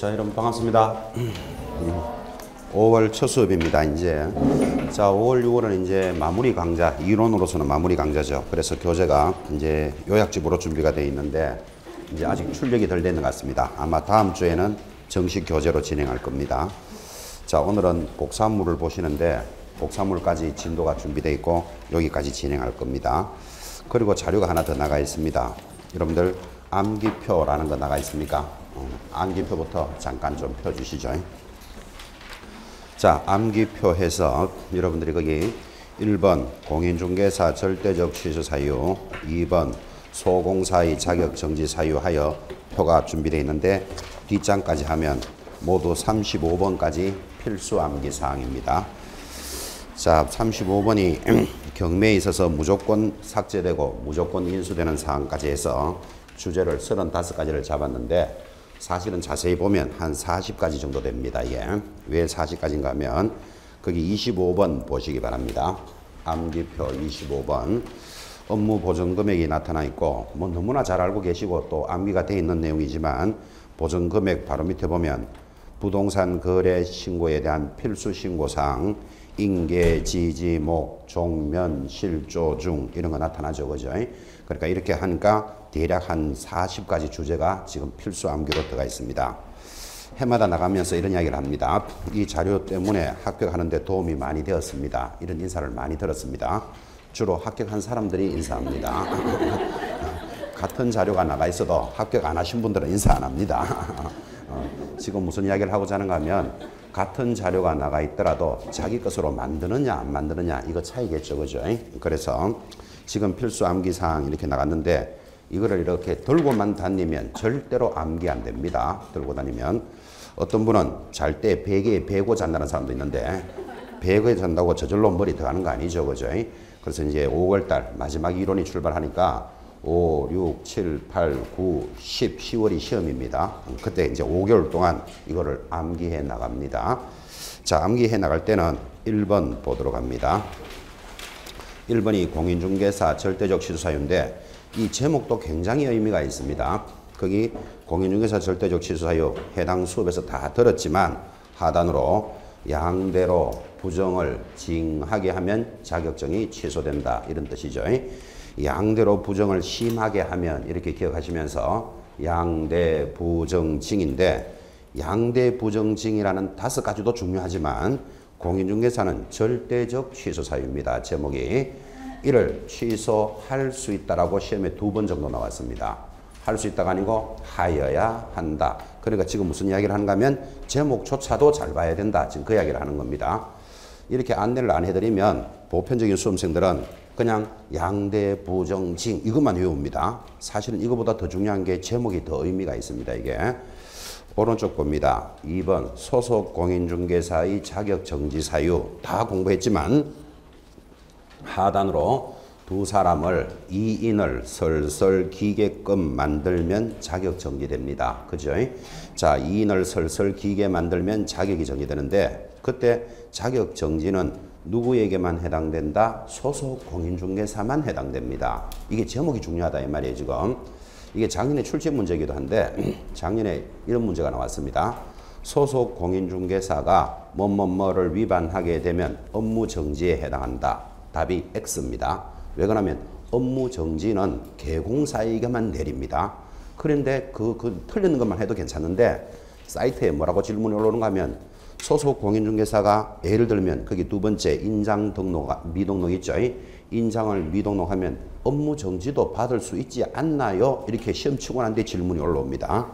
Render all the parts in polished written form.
자, 여러분 반갑습니다. 5월 첫 수업입니다. 이제 자, 5월, 6월은 이제 마무리 강좌, 이론으로서는 마무리 강좌죠. 그래서 교재가 이제 요약집으로 준비가 되어 있는데 이제 아직 출력이 덜 되는 것 같습니다. 아마 다음 주에는 정식 교재로 진행할 겁니다. 자, 오늘은 복사물을 보시는데 복사물까지 진도가 준비되어 있고 여기까지 진행할 겁니다. 그리고 자료가 하나 더 나가 있습니다. 여러분들 암기표라는 거 나가 있습니까? 암기표부터 잠깐 좀 펴주시죠. 자, 암기표 해서 여러분들이 거기 1번 공인중개사 절대적 취소 사유, 2번 소공사의 자격 정지 사유 하여 표가 준비되어 있는데 뒷장까지 하면 모두 35번까지 필수 암기 사항입니다. 자, 35번이 경매에 있어서 무조건 삭제되고 무조건 인수되는 사항까지 해서 주제를 35가지를 잡았는데 사실은 자세히 보면 한 40가지 정도 됩니다. 이게 왜 40가지인가 하면 거기 25번 보시기 바랍니다. 암기표 25번 업무 보전 금액이 나타나 있고 뭐 너무나 잘 알고 계시고 또 암기가 되어 있는 내용이지만 보전 금액 바로 밑에 보면 부동산 거래 신고에 대한 필수 신고사항 인계, 지지, 목, 종면, 실조 중 이런 거 나타나죠. 그죠? 그러니까 이렇게 하니까 대략 한 40가지 주제가 지금 필수 암기로 들어가 있습니다. 해마다 나가면서 이런 이야기를 합니다. 이 자료 때문에 합격하는데 도움이 많이 되었습니다. 이런 인사를 많이 들었습니다. 주로 합격한 사람들이 인사합니다. 같은 자료가 나가 있어도 합격 안 하신 분들은 인사 안 합니다. 지금 무슨 이야기를 하고자 하는가 하면 같은 자료가 나가 있더라도 자기 것으로 만드느냐 안 만드느냐 이거 차이겠죠. 그죠? 그래서 지금 필수 암기 사항 이렇게 나갔는데 이거를 이렇게 들고만 다니면 절대로 암기 안 됩니다. 들고 다니면 어떤 분은 잘 때 베개에 베고 잔다는 사람도 있는데 베개에 잔다고 저절로 머리 들어가는 거 아니죠. 그죠? 그래서 이제 5월달 마지막 이론이 출발하니까 5, 6, 7, 8, 9, 10, 10월이 시험입니다. 그때 이제 5개월 동안 이거를 암기해 나갑니다. 자, 암기해 나갈 때는 1번 보도록 합니다. 1번이 공인중개사 절대적 취소 사유인데 이 제목도 굉장히 의미가 있습니다. 거기 공인중개사 절대적 취소 사유 해당 수업에서 다 들었지만 하단으로 양대로 부정을 징하게 하면 자격증이 취소된다 이런 뜻이죠. 양대로 부정을 심하게 하면 이렇게 기억하시면서 양대 부정징인데 양대 부정징이라는 5가지도 중요하지만 공인중개사는 절대적 취소 사유입니다. 제목이 이를 취소할 수 있다라고 시험에 2번 정도 나왔습니다. 할 수 있다가 아니고 하여야 한다. 그러니까 지금 무슨 이야기를 하는가 하면 제목조차도 잘 봐야 된다. 지금 그 이야기를 하는 겁니다. 이렇게 안내를 안 해드리면 보편적인 수험생들은 그냥 양대 부정징 이것만 외웁니다. 사실은 이거보다 더 중요한 게 제목이 더 의미가 있습니다. 이게 오른쪽 봅니다. 2번 소속 공인중개사의 자격 정지 사유 다 공부했지만 하단으로 두 사람을 2인을 설설 기게끔 만들면 자격 정지됩니다. 그죠? 자, 2인을 설설 기게 만들면 자격이 정지되는데 그때 자격 정지는 누구에게만 해당된다? 소속 공인중개사만 해당됩니다. 이게 제목이 중요하다 이 말이에요. 지금 이게 작년에 출제 문제이기도 한데 작년에 이런 문제가 나왔습니다. 소속 공인중개사가 뭐뭐뭐를 위반하게 되면 업무 정지에 해당한다. 답이 X입니다. 왜 그러냐면 업무 정지는 개공사에게만 내립니다. 그런데 그 틀리는 것만 해도 괜찮은데 사이트에 뭐라고 질문이 올라오는가 하면 소속 공인중개사가 예를 들면 거기 두 번째 인장 등록, 미등록 있죠. 인장을 미등록하면 업무 정지도 받을 수 있지 않나요? 이렇게 시험 치고 난 뒤에 질문이 올라옵니다.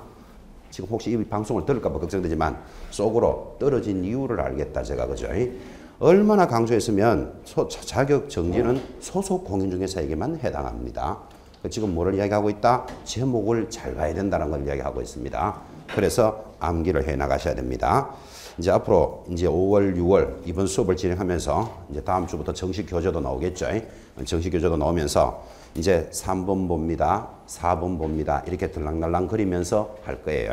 지금 혹시 이 방송을 들을까 봐 걱정되지만 속으로 떨어진 이유를 알겠다 제가. 그죠? 얼마나 강조했으면 자격 정지는 소속 공인중개사에게만 해당합니다. 지금 뭐를 이야기하고 있다? 제목을 잘 봐야 된다는 걸 이야기하고 있습니다. 그래서 암기를 해 나가셔야 됩니다. 이제 앞으로 이제 5월, 6월 이번 수업을 진행하면서 이제 다음 주부터 정식 교재도 나오겠죠. 정식 교재도 나오면서 이제 3번 봅니다. 4번 봅니다. 이렇게 들랑달랑 그리면서 할 거예요.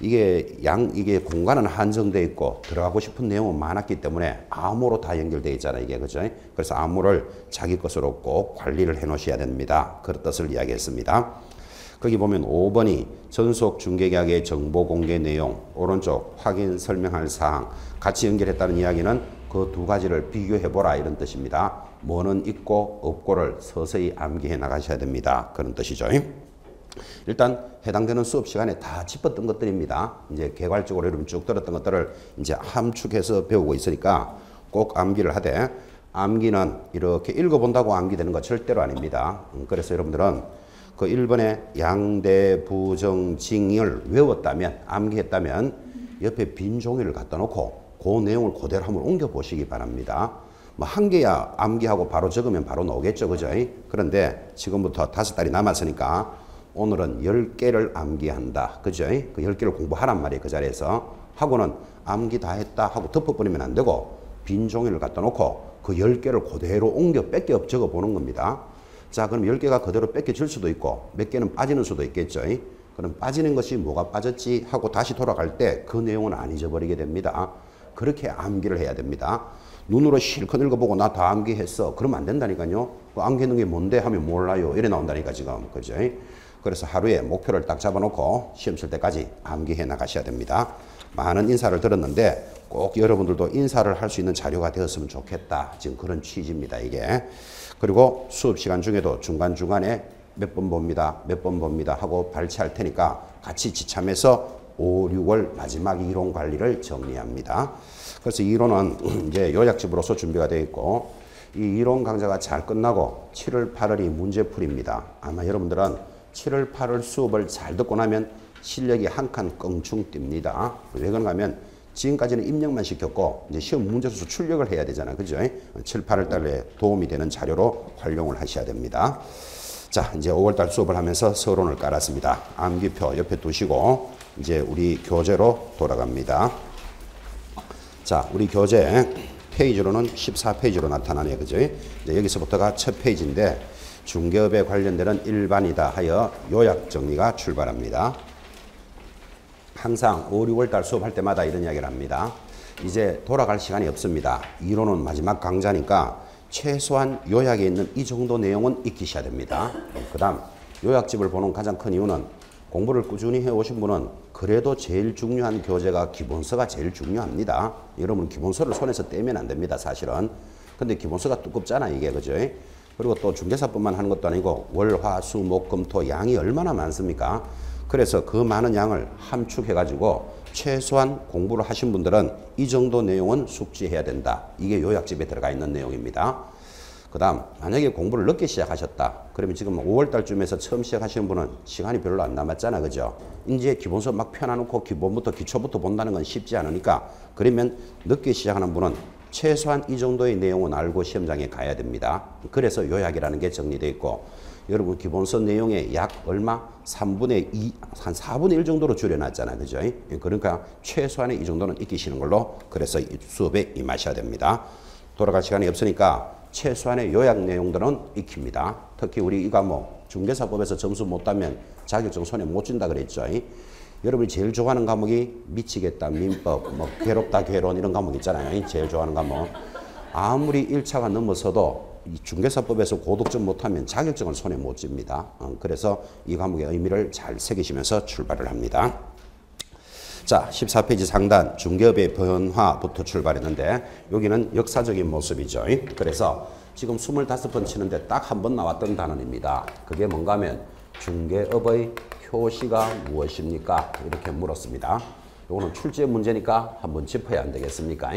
이게 공간은 한정되어 있고 들어가고 싶은 내용은 많았기 때문에 암호로 다 연결되어 있잖아요. 이게 그죠? 그래서 암호를 자기 것으로 꼭 관리를 해 놓으셔야 됩니다. 그런 뜻을 이야기했습니다. 거기 보면 5번이 전속 중개계약의 정보 공개 내용, 오른쪽 확인 설명할 사항 같이 연결했다는 이야기는 그 두 가지를 비교해보라 이런 뜻입니다. 뭐는 있고 없고를 서서히 암기해 나가셔야 됩니다. 그런 뜻이죠. 일단 해당되는 수업 시간에 다 짚었던 것들입니다. 이제 개괄적으로 여러분 쭉 들었던 것들을 이제 함축해서 배우고 있으니까 꼭 암기를 하되, 암기는 이렇게 읽어본다고 암기되는 거 절대로 아닙니다. 그래서 여러분들은 그 1번의 양대부정징을 외웠다면, 암기했다면 옆에 빈 종이를 갖다 놓고 그 내용을 그대로 한번 옮겨 보시기 바랍니다. 뭐 한 개야 암기하고 바로 적으면 바로 나오겠죠, 그죠? 그런데 지금부터 5달이 남았으니까 오늘은 10개를 암기한다, 그죠? 그 10개를 공부하란 말이에요. 그 자리에서 하고는 암기 다 했다 하고 덮어버리면 안 되고 빈 종이를 갖다 놓고 그 10개를 그대로 옮겨 뺏겨 적어 보는 겁니다. 자, 그럼 10개가 그대로 뺏겨질 수도 있고 몇 개는 빠지는 수도 있겠죠. 그럼 빠지는 것이 뭐가 빠졌지 하고 다시 돌아갈 때 그 내용은 안 잊어버리게 됩니다. 그렇게 암기를 해야 됩니다. 눈으로 실컷 읽어보고 나 다 암기했어, 그러면 안 된다니까요. 그 암기하는 게 뭔데 하면 몰라요, 이래 나온다니까 지금, 그죠? 그래서 하루에 목표를 딱 잡아놓고 시험 칠 때까지 암기해 나가셔야 됩니다. 많은 인사를 들었는데 꼭 여러분들도 인사를 할 수 있는 자료가 되었으면 좋겠다, 지금 그런 취지입니다, 이게. 그리고 수업 시간 중에도 중간중간에 몇 번 봅니다, 몇 번 봅니다 하고 발췌할 테니까 같이 지참해서 5, 6월 마지막 이론 관리를 정리합니다. 그래서 이론은 이제 요약집으로서 준비가 되어 있고, 이 이론 강좌가 잘 끝나고 7월, 8월이 문제풀이입니다. 아마 여러분들은 7월, 8월 수업을 잘 듣고 나면 실력이 한 칸 껑충 뜁니다. 왜 그런가 하면 지금까지는 입력만 시켰고 이제 시험 문제수 출력을 해야 되잖아요, 그죠? 7, 8월 달에 도움이 되는 자료로 활용을 하셔야 됩니다. 자, 이제 5월 달 수업을 하면서 서론을 깔았습니다. 암기표 옆에 두시고 이제 우리 교재로 돌아갑니다. 자, 우리 교재 페이지로는 14페이지로 나타나네요, 그죠? 이제 여기서부터가 첫 페이지인데 중개업에 관련되는 일반이다 하여 요약 정리가 출발합니다. 항상 5, 6월 달 수업할 때마다 이런 이야기를 합니다. 이제 돌아갈 시간이 없습니다. 이론은 마지막 강좌니까 최소한 요약에 있는 이 정도 내용은 익히셔야 됩니다. 그 다음 요약집을 보는 가장 큰 이유는 공부를 꾸준히 해오신 분은 그래도 제일 중요한 교재가 기본서가 제일 중요합니다. 여러분 기본서를 손에서 떼면 안 됩니다, 사실은. 근데 기본서가 두껍잖아, 이게, 그죠? 그리고 또 중개사뿐만 하는 것도 아니고 월, 화, 수, 목, 금, 토 양이 얼마나 많습니까? 그래서 그 많은 양을 함축해가지고 최소한 공부를 하신 분들은 이 정도 내용은 숙지해야 된다. 이게 요약집에 들어가 있는 내용입니다. 그 다음 만약에 공부를 늦게 시작하셨다. 그러면 지금 5월달쯤에서 처음 시작하시는 분은 시간이 별로 안 남았잖아, 그죠? 이제 기본서 막 펴놔놓고 기본부터 기초부터 본다는 건 쉽지 않으니까, 그러면 늦게 시작하는 분은 최소한 이 정도의 내용은 알고 시험장에 가야 됩니다. 그래서 요약이라는 게 정리되어 있고, 여러분 기본서 내용의 약 얼마? 3분의 2, 한 4분의 1 정도로 줄여놨잖아요, 그죠? 그러니까 최소한의 이 정도는 익히시는 걸로 그래서 이 수업에 임하셔야 됩니다. 돌아갈 시간이 없으니까 최소한의 요약 내용들은 익힙니다. 특히 우리 이 과목 중개사법에서 점수 못 따면 자격증 손에 못 쥔다 그랬죠. 여러분이 제일 좋아하는 과목이 미치겠다, 민법, 뭐 괴롭다, 괴론 이런 과목 있잖아요. 제일 좋아하는 과목. 아무리 1차가 넘어서도 이 중개사법에서 고득점 못하면 자격증을 손에 못 쥡니다. 그래서 이 과목의 의미를 잘 새기시면서 출발을 합니다. 자, 14페이지 상단 중개업의 변화부터 출발했는데 여기는 역사적인 모습이죠. 그래서 지금 25번 치는데 딱 한 번 나왔던 단원입니다. 그게 뭔가 하면 중개업의 효시가 무엇입니까? 이렇게 물었습니다. 이거는 출제 문제니까 한번 짚어야 안 되겠습니까?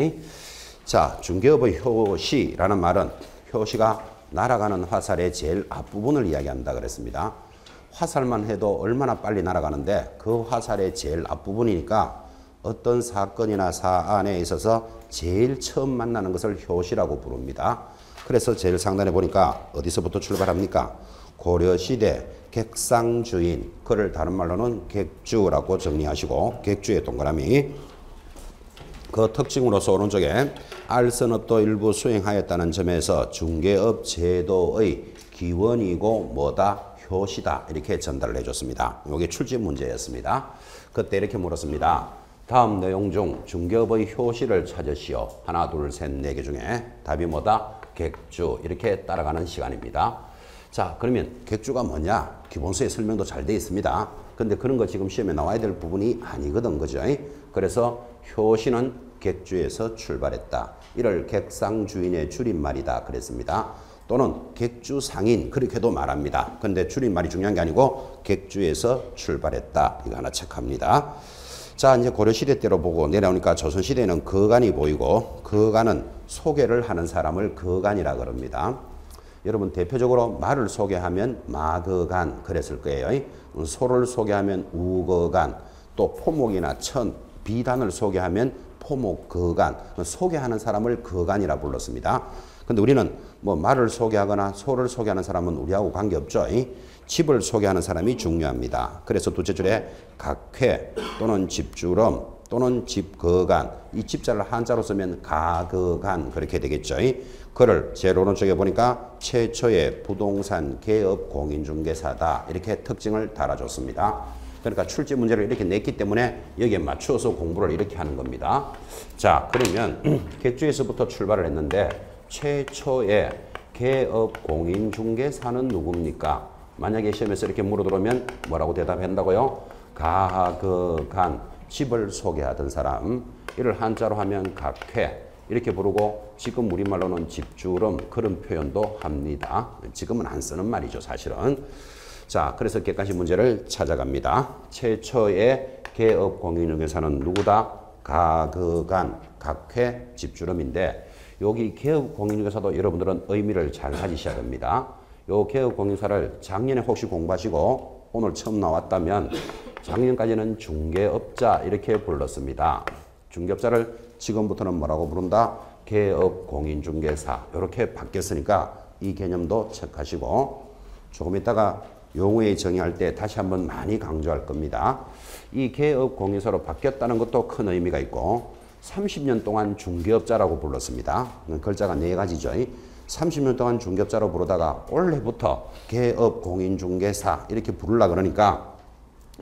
자, 중개업의 효시라는 말은 효시가 날아가는 화살의 제일 앞부분을 이야기한다 그랬습니다. 화살만 해도 얼마나 빨리 날아가는데 그 화살의 제일 앞부분이니까 어떤 사건이나 사안에 있어서 제일 처음 만나는 것을 효시라고 부릅니다. 그래서 제일 상단에 보니까 어디서부터 출발합니까? 고려시대 객상주인, 그를 다른 말로는 객주라고 정리하시고 객주의 동그라미, 그 특징으로서 오른쪽에 알선업도 일부 수행하였다는 점에서 중개업 제도의 기원이고 뭐다? 효시다. 이렇게 전달을 해줬습니다. 이게 출제 문제였습니다. 그때 이렇게 물었습니다. 다음 내용 중 중개업의 효시를 찾으시오. 하나, 둘, 셋, 네 개 중에 답이 뭐다? 객주. 이렇게 따라가는 시간입니다. 자, 그러면 객주가 뭐냐? 기본서에 설명도 잘 되어 있습니다. 근데 그런 거 지금 시험에 나와야 될 부분이 아니거든. 그죠? 그래서 효시는 객주에서 출발했다. 이를 객상주인의 줄임말이다. 그랬습니다. 또는 객주상인 그렇게도 말합니다. 근데 줄임말이 중요한 게 아니고 객주에서 출발했다. 이거 하나 체크합니다. 자, 이제 고려시대 때로 보고 내려오니까 조선시대에는 거간이 보이고 거간은 소개를 하는 사람을 거간이라 그럽니다. 여러분 대표적으로 말을 소개하면 마거간 그랬을 거예요. 소를 소개하면 우거간, 또 포목이나 천, 비단을 소개하면 포목거간, 소개하는 사람을 거간이라 불렀습니다. 근데 우리는 뭐 말을 소개하거나 소를 소개하는 사람은 우리하고 관계없죠. 집을 소개하는 사람이 중요합니다. 그래서 둘째 줄에 각회 또는 집주름 또는 집거간, 이 집자를 한자로 쓰면 가거간 그렇게 되겠죠. 그를 제일 오른쪽에 보니까 최초의 부동산 개업 공인중개사다 이렇게 특징을 달아줬습니다. 그러니까 출제 문제를 이렇게 냈기 때문에 여기에 맞추어서 공부를 이렇게 하는 겁니다. 자, 그러면 객주에서부터 출발을 했는데 최초의 개업 공인중개사는 누굽니까? 만약에 시험에서 이렇게 물어들어오면 뭐라고 대답한다고요? 가거간, 집을 소개하던 사람. 이를 한자로 하면 각회 이렇게 부르고 지금 우리말로는 집주름 그런 표현도 합니다. 지금은 안 쓰는 말이죠, 사실은. 자, 그래서 객관식 문제를 찾아갑니다. 최초의 개업 공인중개사는 누구다? 가거간, 각회, 집주름인데 여기 개업 공인중개사도 여러분들은 의미를 잘 가지셔야 됩니다. 요 개업 공인사를 작년에 혹시 공부하시고 오늘 처음 나왔다면 작년까지는 중개업자 이렇게 불렀습니다. 중개업자를 지금부터는 뭐라고 부른다? 개업 공인중개사 이렇게 바뀌었으니까 이 개념도 체크하시고 조금 있다가 용어의 정의할 때 다시 한번 많이 강조할 겁니다. 이 개업 공인사로 바뀌었다는 것도 큰 의미가 있고 30년 동안 중개업자라고 불렀습니다. 글자가 4가지죠. 30년 동안 중개업자로 부르다가 올해부터 개업 공인중개사 이렇게 부르려 그러니까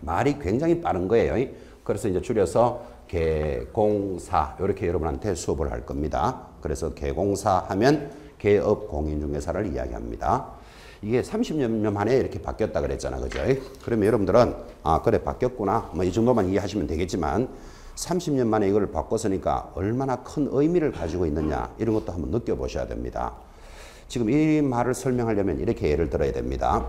말이 굉장히 빠른 거예요. 그래서 이제 줄여서 개공사 이렇게 여러분한테 수업을 할 겁니다. 그래서 개공사 하면 개업 공인중개사를 이야기합니다. 이게 30년 만에 이렇게 바뀌었다 그랬잖아. 그죠? 그러면 여러분들은 아, 그래 바뀌었구나. 뭐 이 정도만 이해하시면 되겠지만 30년 만에 이걸 바꿨으니까 얼마나 큰 의미를 가지고 있느냐 이런 것도 한번 느껴보셔야 됩니다. 지금 이 말을 설명하려면 이렇게 예를 들어야 됩니다.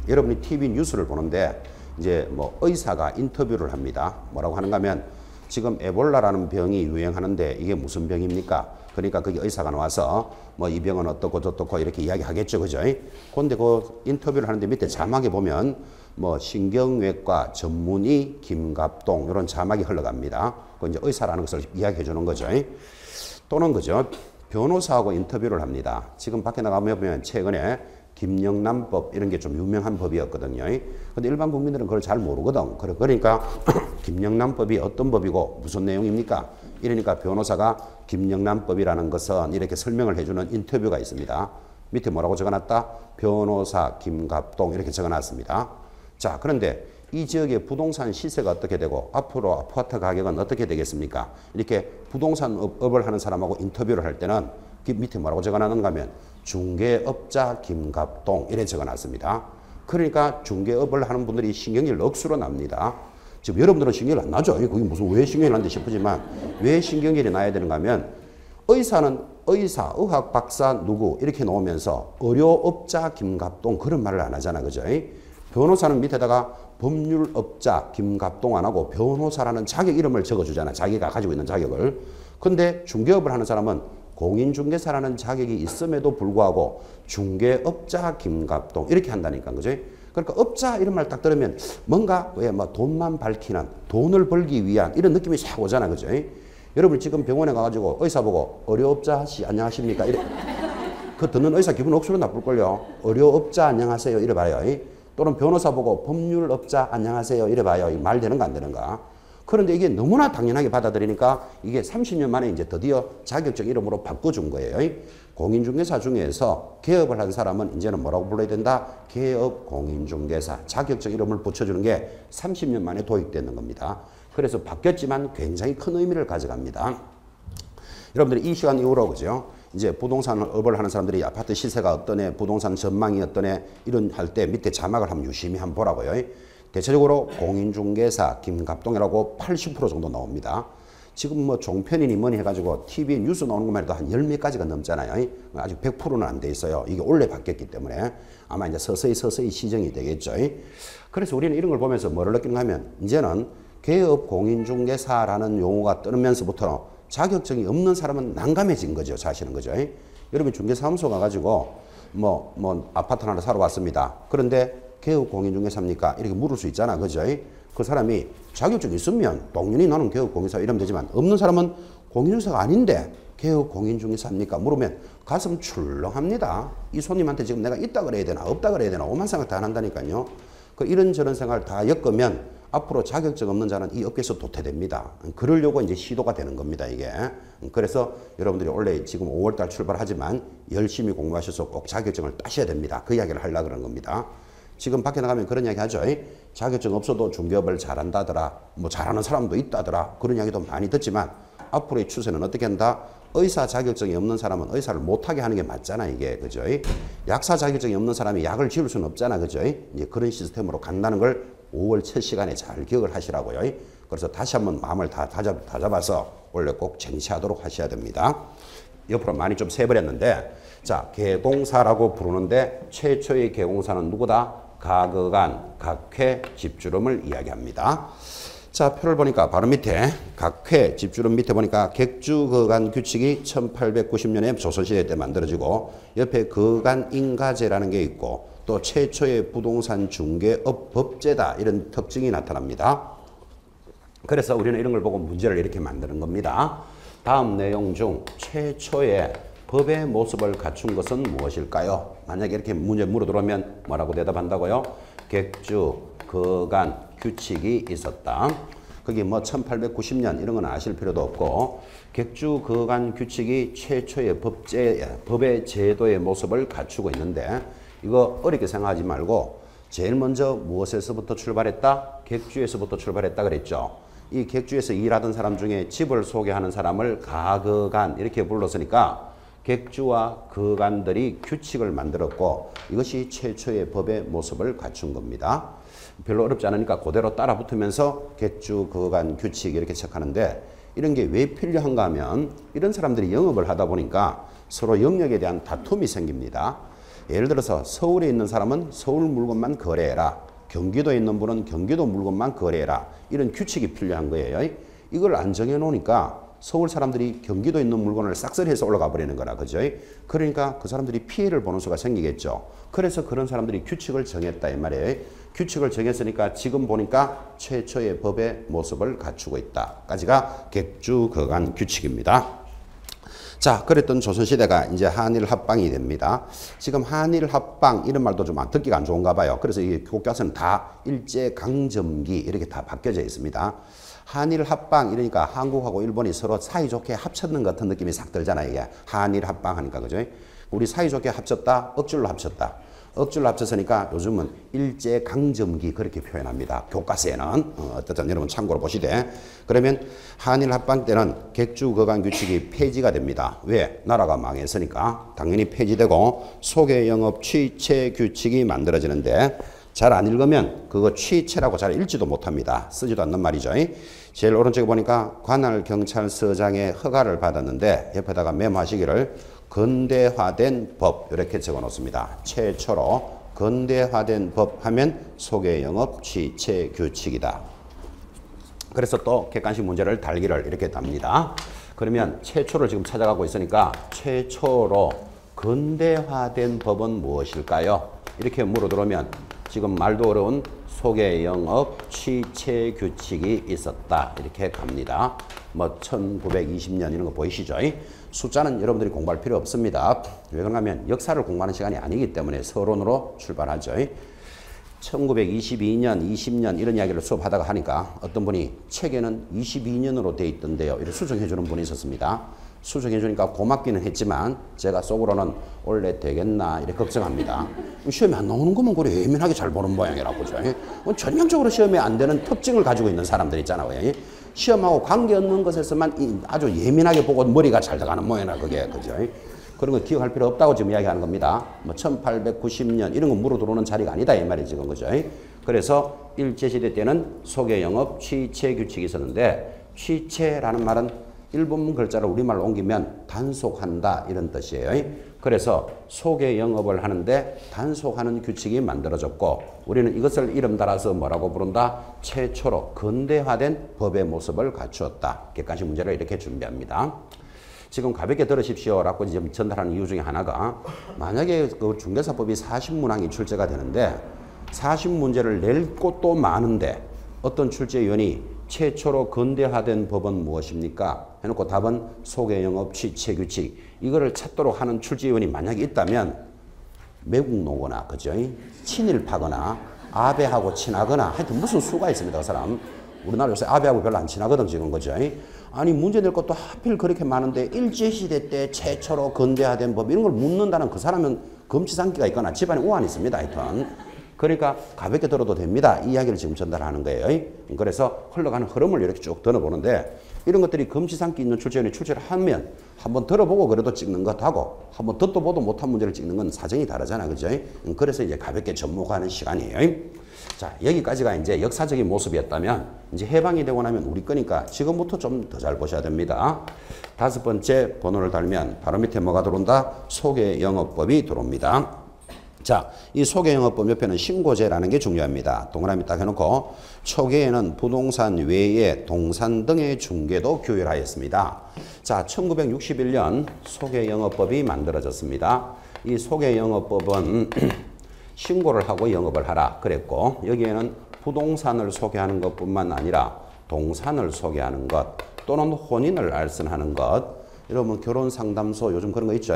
여러분이 TV 뉴스를 보는데 이제 뭐 의사가 인터뷰를 합니다. 뭐라고 하는가 하면 지금 에볼라라는 병이 유행하는데 이게 무슨 병입니까? 그러니까 거기 의사가 나와서 뭐 이 병은 어떻고 저떻고 이렇게 이야기하겠죠. 그죠? 그런데 그 인터뷰를 하는데 밑에 자막에 보면 뭐 신경외과 전문의 김갑동 이런 자막이 흘러갑니다. 그 이제 의사라는 것을 이야기해 주는 거죠. 또는 그죠? 변호사하고 인터뷰를 합니다. 지금 밖에 나가면 보면 최근에 김영란법 이런 게 좀 유명한 법이었거든요. 근데 일반 국민들은 그걸 잘 모르거든. 그러니까 김영란법이 어떤 법이고 무슨 내용입니까? 이러니까 변호사가 김영란법이라는 것은 이렇게 설명을 해주는 인터뷰가 있습니다. 밑에 뭐라고 적어놨다? 변호사 김갑동 이렇게 적어놨습니다. 자, 그런데 이 지역의 부동산 시세가 어떻게 되고 앞으로 아파트 가격은 어떻게 되겠습니까? 이렇게 부동산업을 하는 사람하고 인터뷰를 할 때는 그 밑에 뭐라고 적어놨는가 하면 중개업자 김갑동 이렇게 적어놨습니다. 그러니까 중개업을 하는 분들이 신경이 억수로 납니다. 지금 여러분들은 신경이 안 나죠? 그게 무슨 왜 신경이 나는데 싶으지만 왜 신경이 나야 되는가 하면 의사는 의사, 의학 박사 누구 이렇게 놓으면서 의료업자 김갑동 그런 말을 안 하잖아. 그죠? 변호사는 밑에다가 법률업자 김갑동 안 하고 변호사라는 자격 이름을 적어주잖아. 자기가 가지고 있는 자격을. 근데 중개업을 하는 사람은 공인중개사라는 자격이 있음에도 불구하고 중개업자 김갑동 이렇게 한다니까. 그죠? 그러니까 업자 이런 말 딱 들으면 뭔가 왜 뭐 돈만 밝히는 돈을 벌기 위한 이런 느낌이 싹 오잖아. 그죠? 여러분 지금 병원에 가가지고 의사 보고 의료업자 씨 안녕하십니까? 이래. 그 듣는 의사 기분 억수로 나쁠걸요. 의료업자 안녕하세요. 이래 봐요. 또는 변호사 보고 법률업자 안녕하세요. 이래 봐요. 말 되는가 안 되는가. 그런데 이게 너무나 당연하게 받아들이니까 이게 30년 만에 이제 드디어 자격적 이름으로 바꿔준 거예요. 공인중개사 중에서 개업을 한 사람은 이제는 뭐라고 불러야 된다? 개업 공인중개사. 자격적 이름을 붙여주는 게 30년 만에 도입되는 겁니다. 그래서 바뀌었지만 굉장히 큰 의미를 가져갑니다. 여러분들이 이 시간 이후로 그죠? 이제 부동산업을 하는 사람들이 아파트 시세가 어떠네, 부동산 전망이 어떠네 이런 할 때 밑에 자막을 한번 유심히 한번 보라고요. 대체적으로 공인중개사 김갑동이라고 80% 정도 나옵니다. 지금 뭐 종편이니 뭐니 해가지고 TV 뉴스 나오는 것만 해도 한 10몇 가지가 넘잖아요. 아직 100%는 안 돼 있어요. 이게 원래 바뀌었기 때문에 아마 이제 서서히 시정이 되겠죠. 그래서 우리는 이런 걸 보면서 뭐를 느끼는가 하면 이제는 개업 공인중개사라는 용어가 뜨면서부터 자격증이 없는 사람은 난감해진 거죠. 사실은 그죠. 여러분 중개사무소 가가지고 뭐 아파트 하나 사러 왔습니다. 그런데 개업 공인중개사입니까? 이렇게 물을 수 있잖아. 그죠? 그 사람이 자격증 있으면 당연히 나는 개업 공인중개사 이러면 되지만 없는 사람은 공인중개사가 아닌데 개업 공인중개사입니까? 물으면 가슴 출렁합니다. 이 손님한테 지금 내가 있다 그래야 되나 없다 그래야 되나 오만 생각 다 안 한다니까요. 그 이런저런 생각을 다 엮으면 앞으로 자격증 없는 자는 이 업계에서 도태됩니다. 그러려고 이제 시도가 되는 겁니다, 이게. 그래서 여러분들이 원래 지금 5월달 출발하지만 열심히 공부하셔서 꼭 자격증을 따셔야 됩니다. 그 이야기를 하려고 그러는 겁니다. 지금 밖에 나가면 그런 이야기 하죠. 자격증 없어도 중개업을 잘한다더라. 뭐 잘하는 사람도 있다더라. 그런 이야기도 많이 듣지만 앞으로의 추세는 어떻게 한다? 의사 자격증이 없는 사람은 의사를 못하게 하는 게 맞잖아, 이게. 그죠? 약사 자격증이 없는 사람이 약을 지을 수는 없잖아. 그죠? 이제 그런 시스템으로 간다는 걸 5월 첫 시간에 잘 기억을 하시라고요. 그래서 다시 한번 마음을 다 잡아서 원래 꼭 쟁취하도록 하셔야 됩니다. 옆으로 많이 좀 세버렸는데, 자, 개공사라고 부르는데 최초의 개공사는 누구다? 가거간, 각회, 집주름을 이야기합니다. 자, 표를 보니까 바로 밑에 각회, 집주름 밑에 보니까 객주거간 규칙이 1890년에 조선시대 때 만들어지고 옆에 거간인가제라는 게 있고 또 최초의 부동산 중개업 법제다 이런 특징이 나타납니다. 그래서 우리는 이런 걸 보고 문제를 이렇게 만드는 겁니다. 다음 내용 중 최초의 법의 모습을 갖춘 것은 무엇일까요? 만약에 이렇게 문제 물어 들어오면 뭐라고 대답한다고요? 객주, 거간, 규칙이 있었다. 거기 뭐 1890년 이런 건 아실 필요도 없고 객주, 거간, 규칙이 최초의 법의 제도의 모습을 갖추고 있는데 이거 어렵게 생각하지 말고 제일 먼저 무엇에서부터 출발했다? 객주에서부터 출발했다 그랬죠. 이 객주에서 일하던 사람 중에 집을 소개하는 사람을 가거간 이렇게 불렀으니까 객주와 거간들이 규칙을 만들었고 이것이 최초의 법의 모습을 갖춘 겁니다. 별로 어렵지 않으니까 그대로 따라 붙으면서 객주, 거간, 규칙 이렇게 시작하는데 이런 게 왜 필요한가 하면 이런 사람들이 영업을 하다 보니까 서로 영역에 대한 다툼이 생깁니다. 예를 들어서 서울에 있는 사람은 서울 물건만 거래해라. 경기도에 있는 분은 경기도 물건만 거래해라. 이런 규칙이 필요한 거예요. 이걸 안 정해 놓으니까 서울 사람들이 경기도에 있는 물건을 싹쓸이해서 올라가 버리는 거라. 그죠? 그러니까 그 사람들이 피해를 보는 수가 생기겠죠. 그래서 그런 사람들이 규칙을 정했다 이 말이에요. 규칙을 정했으니까 지금 보니까 최초의 법의 모습을 갖추고 있다까지가 객주, 거간, 규칙입니다. 자, 그랬던 조선시대가 이제 한일 합방이 됩니다. 지금 한일 합방 이런 말도 좀 듣기가 안 좋은가 봐요. 그래서 이 교과서는 다 일제강점기 이렇게 다 바뀌어져 있습니다. 한일 합방 이러니까 한국하고 일본이 서로 사이좋게 합쳤는 같은 느낌이 싹 들잖아요. 이게 한일 합방 하니까 그죠? 우리 사이좋게 합쳤다, 억줄로 합쳤다. 억줄로 합쳤으니까 요즘은 일제강점기 그렇게 표현합니다. 교과서에는 어쨌든 여러분 참고로 보시되 그러면 한일 합방 때는 객주 거간 규칙이 폐지가 됩니다. 왜? 나라가 망했으니까 당연히 폐지되고 소개영업 취체 규칙이 만들어지는데 잘 안 읽으면 그거 취체라고 잘 읽지도 못합니다. 쓰지도 않는 말이죠. 제일 오른쪽에 보니까 관할경찰서장의 허가를 받았는데 옆에다가 메모하시기를 근대화된 법 이렇게 적어 놓습니다. 최초로 근대화된 법 하면 소개영업 취체 규칙이다. 그래서 또 객관식 문제를 달기를 이렇게 답니다. 그러면 최초를 지금 찾아가고 있으니까 최초로 근대화된 법은 무엇일까요? 이렇게 물어 들어오면 지금 말도 어려운 소개영업 취체 규칙이 있었다. 이렇게 갑니다. 뭐 1920년 이런 거 보이시죠? 숫자는 여러분들이 공부할 필요 없습니다. 왜 그런가 하면 역사를 공부하는 시간이 아니기 때문에 서론으로 출발하죠. 1922년, 20년 이런 이야기를 수업하다가 하니까 어떤 분이 책에는 22년으로 돼 있던데요. 이렇게 수정해 주는 분이 있었습니다. 수정해 주니까 고맙기는 했지만 제가 속으로는 원래 되겠나 이렇게 걱정합니다. 시험에 안 나오는 거면 그래 예민하게 잘 보는 모양이라고 죠. 전형적으로 시험에 안 되는 특징을 가지고 있는 사람들 있잖아요. 시험하고 관계없는 것에서만 아주 예민하게 보고 머리가 잘 들어가는 모양이라 그게 그죠. 그런 거 기억할 필요 없다고 지금 이야기하는 겁니다. 뭐 1890년 이런 거 물어 들어오는 자리가 아니다 이 말이 지금 그죠. 그래서 일제시대 때는 소개영업 취체 규칙이 있었는데 취체라는 말은 일본문 글자를 우리말로 옮기면 단속한다 이런 뜻이에요. 그래서 소개영업을 하는데 단속하는 규칙이 만들어졌고 우리는 이것을 이름 따라서 뭐라고 부른다? 최초로 근대화된 법의 모습을 갖추었다. 객관식 문제를 이렇게 준비합니다. 지금 가볍게 들으십시오 라고 지금 전달하는 이유 중에 하나가 만약에 그 중개사법이 40문항이 출제가 되는데 40문제를 낼 곳도 많은데 어떤 출제위원이 최초로 근대화된 법은 무엇입니까? 해놓고 답은 소개영업 취체규칙 이거를 찾도록 하는 출제위원이 만약에 있다면 매국노거나 그죠? 친일파거나 아베하고 친하거나 하여튼 무슨 수가 있습니다. 그 사람 우리나라 요새 아베하고 별로 안 친하거든 지금 그죠? 아니 문제 낼 것도 하필 그렇게 많은데 일제시대 때 최초로 근대화된 법 이런 걸 묻는다는 그 사람은 검치상기가 있거나 집안에 우환이 있습니다. 하여튼 그러니까 가볍게 들어도 됩니다. 이 이야기를 지금 전달하는 거예요. 그래서 흘러가는 흐름을 이렇게 쭉 들어보는데 이런 것들이 검치상기 있는 출제위원이 출제를 하면 한번 들어보고 그래도 찍는 것하고 한번 듣도 보도 못한 문제를 찍는 건 사정이 다르잖아. 그죠? 그래서 이제 가볍게 접목하는 시간이에요. 자, 여기까지가 이제 역사적인 모습이었다면 이제 해방이 되고 나면 우리 거니까 지금부터 좀 더 잘 보셔야 됩니다. 5번째 번호를 달면 바로 밑에 뭐가 들어온다? 소개영업법이 들어옵니다. 자, 이 소개영업법 옆에는 신고제라는 게 중요합니다. 동그라미 딱 해놓고 초기에는 부동산 외에 동산 등의 중개도 규율하였습니다. 자, 1961년 소개영업법이 만들어졌습니다. 이 소개영업법은 신고를 하고 영업을 하라 그랬고 여기에는 부동산을 소개하는 것뿐만 아니라 동산을 소개하는 것 또는 혼인을 알선하는 것 여러분 결혼상담소 요즘 그런 거 있죠?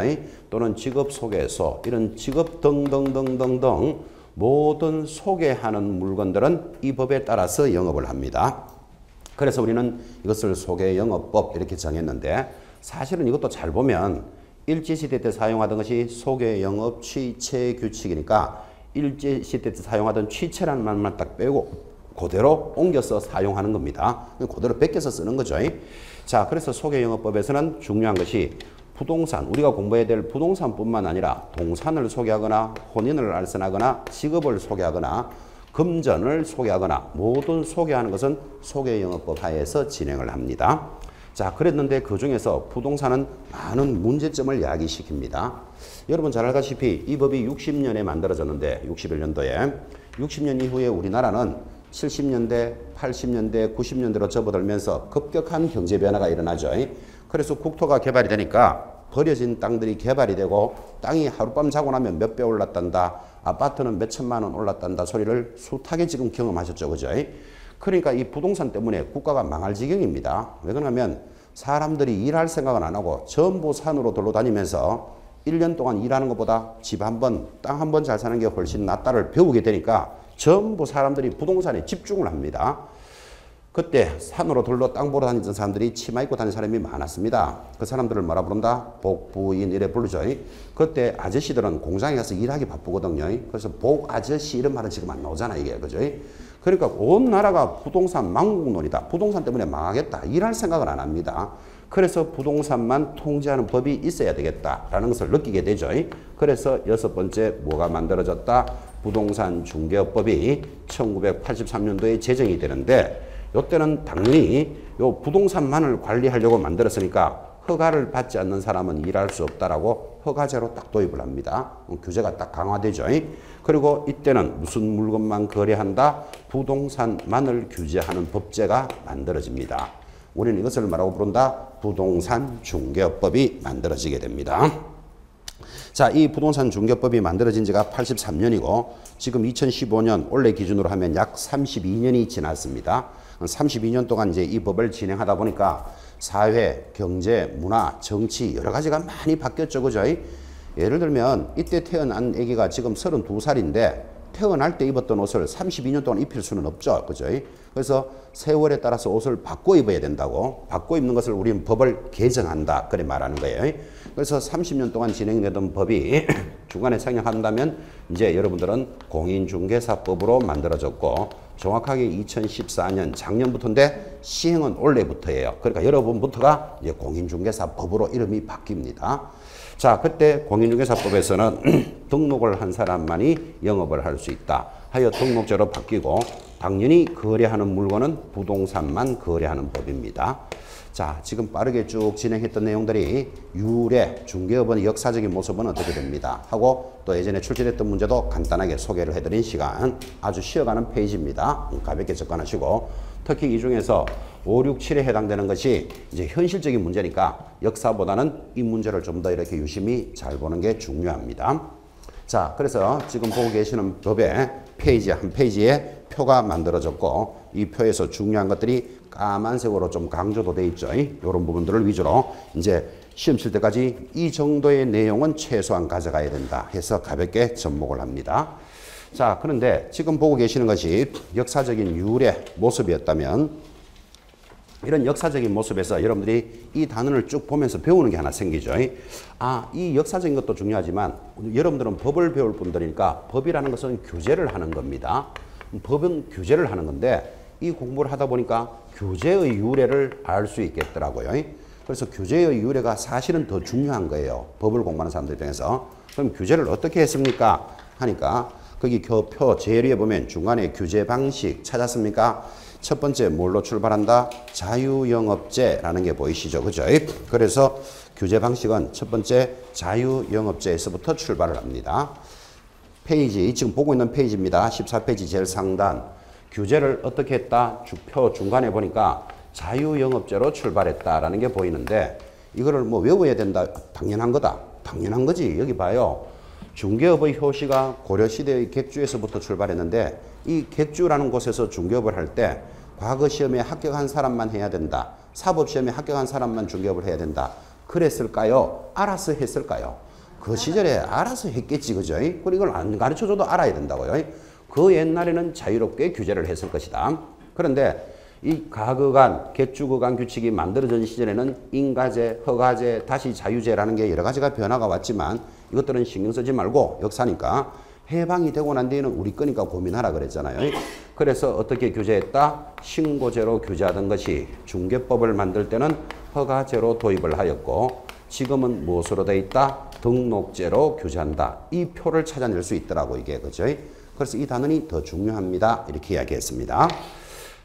또는 직업소개소 이런 직업 등등등등등 모든 소개하는 물건들은 이 법에 따라서 영업을 합니다. 그래서 우리는 이것을 소개영업법 이렇게 정했는데 사실은 이것도 잘 보면 일제시대 때 사용하던 것이 소개영업 취체규칙이니까 일제시대 때 사용하던 취체라는 말만 딱 빼고 그대로 옮겨서 사용하는 겁니다. 그대로 베껴서 쓰는 거죠. 자, 그래서 소개영업법에서는 중요한 것이 부동산, 우리가 공부해야 될 부동산뿐만 아니라 동산을 소개하거나 혼인을 알선하거나 직업을 소개하거나 금전을 소개하거나 모든 소개하는 것은 소개영업법 하에서 진행을 합니다. 자, 그랬는데 그 중에서 부동산은 많은 문제점을 야기시킵니다. 여러분 잘 알다시피 이 법이 60년에 만들어졌는데 61년도에 60년 이후에 우리나라는 70년대, 80년대, 90년대로 접어들면서 급격한 경제 변화가 일어나죠. 그래서 국토가 개발이 되니까 버려진 땅들이 개발이 되고 땅이 하룻밤 자고 나면 몇 배 올랐단다. 아파트는 몇 천만 원 올랐단다 소리를 숱하게 지금 경험하셨죠. 그죠? 그러니까 이 부동산 때문에 국가가 망할 지경입니다. 왜 그러냐면 사람들이 일할 생각은 안 하고 전부 산으로 돌아다니면서 1년 동안 일하는 것보다 집 한 번, 땅 한 번 잘 사는 게 훨씬 낫다를 배우게 되니까 전부 사람들이 부동산에 집중을 합니다. 그때 산으로 돌러 땅 보러 다니던 사람들이 치마 입고 다니는 사람이 많았습니다. 그 사람들을 뭐라 부른다? 복부인 이래 부르죠. 그때 아저씨들은 공장에 가서 일하기 바쁘거든요. 그래서 복아저씨 이런 말은 지금 안 나오잖아 이게. 그죠? 그러니까 온 나라가 부동산 망국론이다. 부동산 때문에 망하겠다. 일할 생각을 안 합니다. 그래서 부동산만 통제하는 법이 있어야 되겠다라는 것을 느끼게 되죠. 그래서 6번째 뭐가 만들어졌다? 부동산 중개업법이 1983년도에 제정이 되는데 이때는 당연히 요 부동산만을 관리하려고 만들었으니까 허가를 받지 않는 사람은 일할 수 없다라고 허가제로 딱 도입을 합니다. 규제가 딱 강화되죠. 그리고 이때는 무슨 물건만 거래한다? 부동산만을 규제하는 법제가 만들어집니다. 우리는 이것을 뭐라고 부른다? 부동산 중개업법이 만들어지게 됩니다. 자, 이 부동산 중개법이 만들어진 지가 83년이고 지금 2015년 올해 기준으로 하면 약 32년이 지났습니다. 32년 동안 이제 이 법을 진행하다 보니까 사회, 경제, 문화, 정치 여러 가지가 많이 바뀌었죠. 그죠? 예를 들면 이때 태어난 아기가 지금 32살인데 태어날 때 입었던 옷을 32년 동안 입힐 수는 없죠. 그죠? 그래서 세월에 따라서 옷을 바꿔 입어야 된다고. 바꿔 입는 것을 우리는 법을 개정한다. 그래 말하는 거예요. 그래서 30년 동안 진행되던 법이 중간에 생략한다면 이제 여러분들은 공인중개사법으로 만들어졌고 정확하게 2014년 작년부터인데 시행은 올해부터예요. 그러니까 여러분부터가 이제 공인중개사법으로 이름이 바뀝니다. 자, 그때 공인중개사법에서는 등록을 한 사람만이 영업을 할 수 있다. 하여 등록제로 바뀌고 당연히 거래하는 물건은 부동산만 거래하는 법입니다. 자, 지금 빠르게 쭉 진행했던 내용들이 유래, 중개업의 역사적인 모습은 어떻게 됩니다 하고 또 예전에 출제됐던 문제도 간단하게 소개를 해드린 시간, 아주 쉬어가는 페이지입니다. 가볍게 접근하시고 특히 이 중에서 5, 6, 7에 해당되는 것이 이제 현실적인 문제니까 역사보다는 이 문제를 좀 더 이렇게 유심히 잘 보는 게 중요합니다. 자, 그래서 지금 보고 계시는 법의 페이지 한 페이지에 표가 만들어졌고 이 표에서 중요한 것들이 까만색으로 좀 강조도 돼 있죠. 이런 부분들을 위주로 이제 시험 칠 때까지 이 정도의 내용은 최소한 가져가야 된다 해서 가볍게 접목을 합니다. 자, 그런데 지금 보고 계시는 것이 역사적인 유래 모습이었다면 이런 역사적인 모습에서 여러분들이 이 단원을 쭉 보면서 배우는 게 하나 생기죠. 아, 이 역사적인 것도 중요하지만 여러분들은 법을 배울 분들이니까 법이라는 것은 규제를 하는 겁니다. 법은 규제를 하는 건데 이 공부를 하다 보니까 규제의 유래를 알 수 있겠더라고요. 그래서 규제의 유래가 사실은 더 중요한 거예요. 법을 공부하는 사람들 입장에서. 그럼 규제를 어떻게 했습니까? 하니까 거기 표 제일 위에 보면 중간에 규제 방식 찾았습니까? 첫 번째 뭘로 출발한다? 자유영업제라는 게 보이시죠? 그죠? 그래서 규제 방식은 첫 번째 자유영업제에서부터 출발을 합니다. 페이지, 지금 보고 있는 페이지입니다. 14페이지 제일 상단. 규제를 어떻게 했다? 표 중간에 보니까 자유영업제로 출발했다라는 게 보이는데 이거를 뭐 외워야 된다? 당연한 거다. 당연한 거지. 여기 봐요. 중개업의 효시가 고려시대의 객주에서부터 출발했는데 이 객주라는 곳에서 중개업을 할 때 과거 시험에 합격한 사람만 해야 된다. 사법시험에 합격한 사람만 중개업을 해야 된다. 그랬을까요? 알아서 했을까요? 그 시절에 알아서 했겠지. 그죠? 그리고 이걸 안 가르쳐줘도 알아야 된다고요. 그 옛날에는 자유롭게 규제를 했을 것이다. 그런데 이 가거간, 객주거간 규칙이 만들어진 시절에는 인가제, 허가제, 다시 자유제라는 게 여러 가지가 변화가 왔지만 이것들은 신경 쓰지 말고 역사니까 해방이 되고 난 뒤에는 우리 거니까 고민하라 그랬잖아요. 그래서 어떻게 규제했다? 신고제로 규제하던 것이 중개법을 만들 때는 허가제로 도입을 하였고 지금은 무엇으로 되어 있다? 등록제로 규제한다. 이 표를 찾아낼 수 있더라고 이게. 그죠? 그래서 이 단원이 더 중요합니다. 이렇게 이야기했습니다.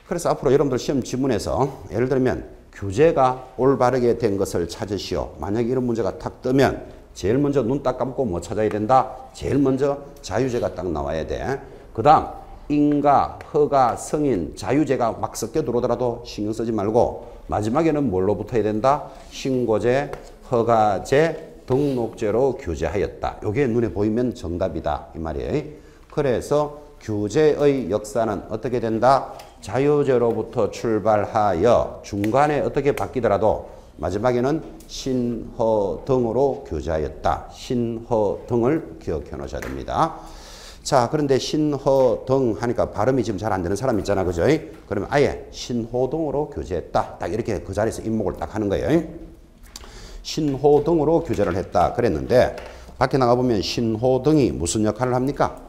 그래서 앞으로 여러분들 시험 지문에서 예를 들면 규제가 올바르게 된 것을 찾으시오. 만약에 이런 문제가 탁 뜨면 제일 먼저 눈 딱 감고 뭐 찾아야 된다? 제일 먼저 자유제가 딱 나와야 돼. 그 다음 인가, 허가, 승인, 자유제가 막 섞여 들어오더라도 신경 쓰지 말고 마지막에는 뭘로 붙어야 된다? 신고제, 허가제, 등록제로 규제하였다. 요게 눈에 보이면 정답이다. 이 말이에요. 그래서 규제의 역사는 어떻게 된다? 자유제로부터 출발하여 중간에 어떻게 바뀌더라도 마지막에는 신허등으로 규제하였다. 신허등을 기억해 놓으셔야 됩니다. 자, 그런데 신허등 하니까 발음이 지금 잘 안 되는 사람 있잖아. 그죠? 그러면 아예 신호등으로 규제했다. 딱 이렇게 그 자리에서 입목을 딱 하는 거예요. 신호등으로 규제를 했다. 그랬는데 밖에 나가보면 신호등이 무슨 역할을 합니까?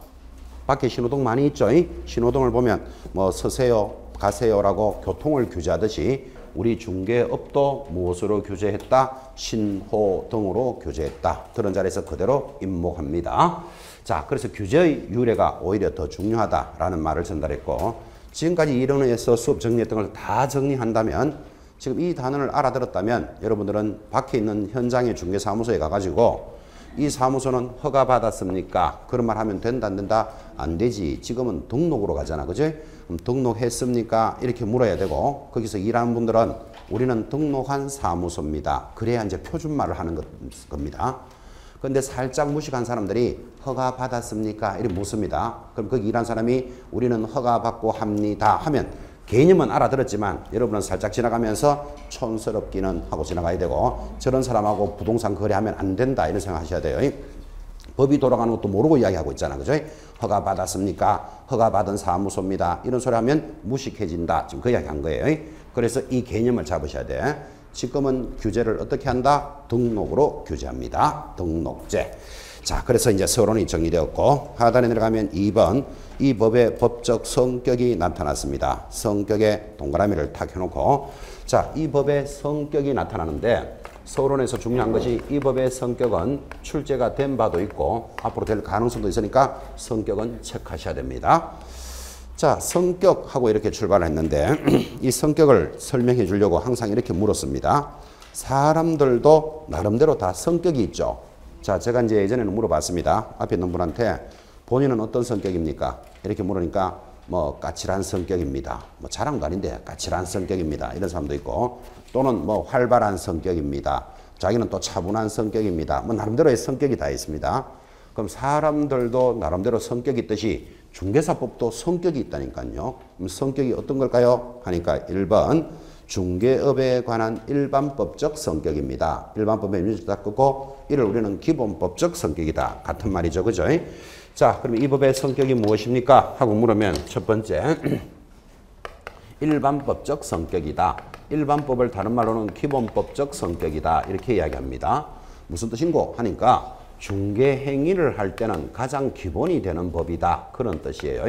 밖에 신호등 많이 있죠. 신호등을 보면 뭐 서세요, 가세요라고 교통을 규제하듯이 우리 중개업도 무엇으로 규제했다? 신호등으로 규제했다. 그런 자리에서 그대로 입목합니다. 자, 그래서 규제의 유래가 오히려 더 중요하다라는 말을 전달했고 지금까지 이론에서 수업 정리했던 걸 다 정리한다면 지금 이 단어를 알아들었다면 여러분들은 밖에 있는 현장의 중개사무소에 가가지고 이 사무소는 허가 받았습니까? 그런 말 하면 된다 안 된다? 안 되지. 지금은 등록으로 가잖아. 그지? 그럼 등록했습니까? 이렇게 물어야 되고 거기서 일하는 분들은 우리는 등록한 사무소입니다. 그래야 이제 표준말을 하는 겁니다. 그런데 살짝 무식한 사람들이 허가 받았습니까? 이렇게 묻습니다. 그럼 거기 일하는 사람이 우리는 허가 받고 합니다 하면 개념은 알아들었지만 여러분은 살짝 지나가면서 촌스럽기는 하고 지나가야 되고 저런 사람하고 부동산 거래하면 안 된다 이런 생각하셔야 돼요. 법이 돌아가는 것도 모르고 이야기하고 있잖아. 그죠? 허가 받았습니까? 허가 받은 사무소입니다. 이런 소리 하면 무식해진다. 지금 그 이야기 한 거예요. 그래서 이 개념을 잡으셔야 돼. 지금은 규제를 어떻게 한다? 등록으로 규제합니다. 등록제. 자, 그래서 이제 서론이 정리되었고 하단에 내려가면 2번 이 법의 법적 성격이 나타났습니다. 성격에 동그라미를 탁 해놓고 자, 이 법의 성격이 나타나는데 서론에서 중요한 것이 이 법의 성격은 출제가 된 바도 있고 앞으로 될 가능성도 있으니까 성격은 체크하셔야 됩니다. 자, 성격하고 이렇게 출발을 했는데 이 성격을 설명해 주려고 항상 이렇게 물었습니다. 사람들도 나름대로 다 성격이 있죠. 자, 제가 이제 예전에는 물어봤습니다. 앞에 있는 분한테 본인은 어떤 성격입니까? 이렇게 물으니까 뭐 까칠한 성격입니다. 뭐 자랑도 아닌데 까칠한 성격입니다. 이런 사람도 있고 또는 뭐 활발한 성격입니다. 자기는 또 차분한 성격입니다. 뭐 나름대로의 성격이 다 있습니다. 그럼 사람들도 나름대로 성격이 있듯이 중개사법도 성격이 있다니까요. 그럼 성격이 어떤 걸까요? 하니까 1번 중개업에 관한 일반법적 성격입니다. 일반법의 임의주다 끄고 이를 우리는 기본법적 성격이다. 같은 말이죠. 그죠? 자, 그럼 이 법의 성격이 무엇입니까? 하고 물으면 첫 번째 일반법적 성격이다. 일반법을 다른 말로는 기본법적 성격이다. 이렇게 이야기합니다. 무슨 뜻인고? 하니까 중개행위를 할 때는 가장 기본이 되는 법이다. 그런 뜻이에요.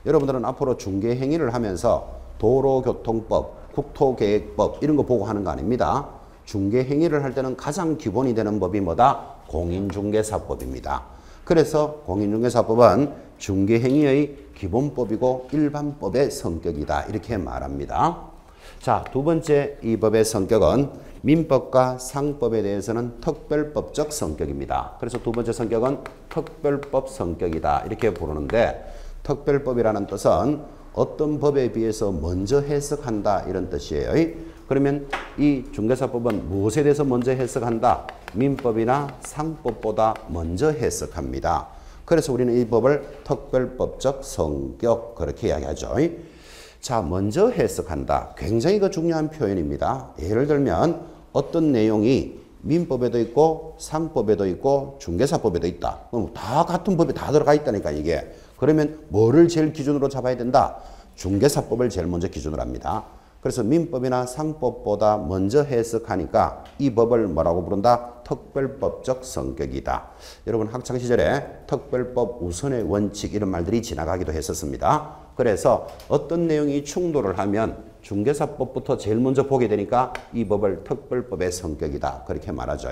여러분들은 앞으로 중개행위를 하면서 도로교통법, 국토계획법 이런 거 보고 하는 거 아닙니다. 중개행위를 할 때는 가장 기본이 되는 법이 뭐다? 공인중개사법입니다. 그래서 공인중개사법은 중개행위의 기본법이고 일반법의 성격이다. 이렇게 말합니다. 자, 두 번째 이 법의 성격은 민법과 상법에 대해서는 특별법적 성격입니다. 그래서 두 번째 성격은 특별법 성격이다. 이렇게 부르는데 특별법이라는 뜻은 어떤 법에 비해서 먼저 해석한다 이런 뜻이에요. 그러면 이 중개사법은 무엇에 대해서 먼저 해석한다? 민법이나 상법보다 먼저 해석합니다. 그래서 우리는 이 법을 특별법적 성격 그렇게 이야기하죠. 자, 먼저 해석한다. 굉장히 중요한 표현입니다. 예를 들면 어떤 내용이 민법에도 있고 상법에도 있고 중개사법에도 있다. 그럼 다 같은 법에 다 들어가 있다니까 이게. 그러면 뭐를 제일 기준으로 잡아야 된다? 중개사법을 제일 먼저 기준으로 합니다. 그래서 민법이나 상법보다 먼저 해석하니까 이 법을 뭐라고 부른다? 특별법적 성격이다. 여러분 학창시절에 특별법 우선의 원칙 이런 말들이 지나가기도 했었습니다. 그래서 어떤 내용이 충돌을 하면 중개사법부터 제일 먼저 보게 되니까 이 법을 특별법의 성격이다. 그렇게 말하죠.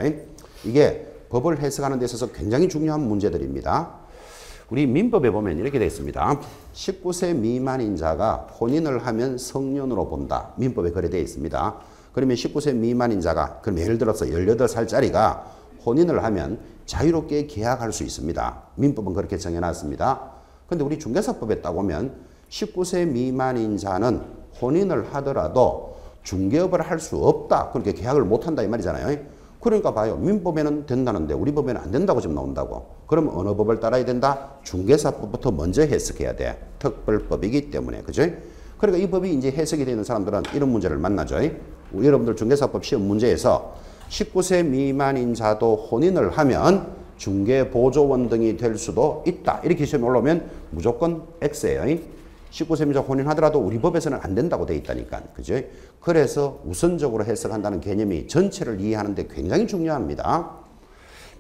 이게 법을 해석하는 데 있어서 굉장히 중요한 문제들입니다. 우리 민법에 보면 이렇게 되어 있습니다. 19세 미만인 자가 혼인을 하면 성년으로 본다. 민법에 그래 되어 있습니다. 그러면 19세 미만인 자가 그럼 예를 들어서 18살짜리가 혼인을 하면 자유롭게 계약할 수 있습니다. 민법은 그렇게 정해놨습니다. 그런데 우리 중개사법에 따보면 19세 미만인 자는 혼인을 하더라도 중개업을 할 수 없다. 그렇게 계약을 못한다 이 말이잖아요. 그러니까 봐요. 민법에는 된다는데 우리 법에는 안 된다고 지금 나온다고. 그럼 어느 법을 따라야 된다? 중개사법부터 먼저 해석해야 돼. 특별법이기 때문에. 그죠? 그러니까 이 법이 이제 해석이 되는 사람들은 이런 문제를 만나죠. 여러분들 중개사법 시험 문제에서 19세 미만인 자도 혼인을 하면 중개보조원 등이 될 수도 있다. 이렇게 시험에 올라오면 무조건 X예요. 19세 미만 혼인하더라도 우리 법에서는 안 된다고 돼 있다니까. 그죠? 그래서 우선적으로 해석한다는 개념이 전체를 이해하는 데 굉장히 중요합니다.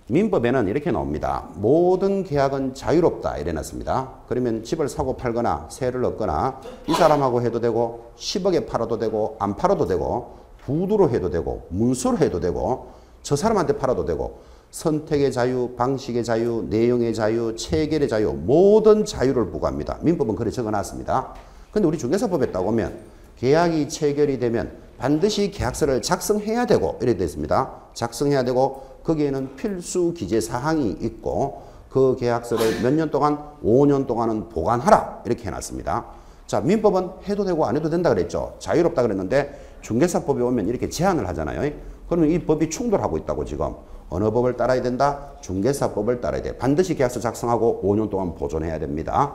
민법에는 이렇게 나옵니다. 모든 계약은 자유롭다 이래 놨습니다. 그러면 집을 사고 팔거나 세를 얻거나 이 사람하고 해도 되고 10억에 팔아도 되고 안 팔아도 되고 부두로 해도 되고 문수로 해도 되고 저 사람한테 팔아도 되고 선택의 자유, 방식의 자유, 내용의 자유, 체결의 자유 모든 자유를 부과합니다. 민법은 그렇게 적어놨습니다. 그런데 우리 중개사법에 따보면 계약이 체결이 되면 반드시 계약서를 작성해야 되고 이렇게 되어 있습니다. 작성해야 되고 거기에는 필수 기재 사항이 있고 그 계약서를 몇 년 동안 5년 동안은 보관하라 이렇게 해놨습니다. 자, 민법은 해도 되고 안 해도 된다 그랬죠. 자유롭다 그랬는데 중개사법에 오면 이렇게 제한을 하잖아요. 그러면 이 법이 충돌하고 있다고 지금. 어느 법을 따라야 된다? 중개사법을 따라야 돼. 반드시 계약서 작성하고 5년 동안 보존해야 됩니다.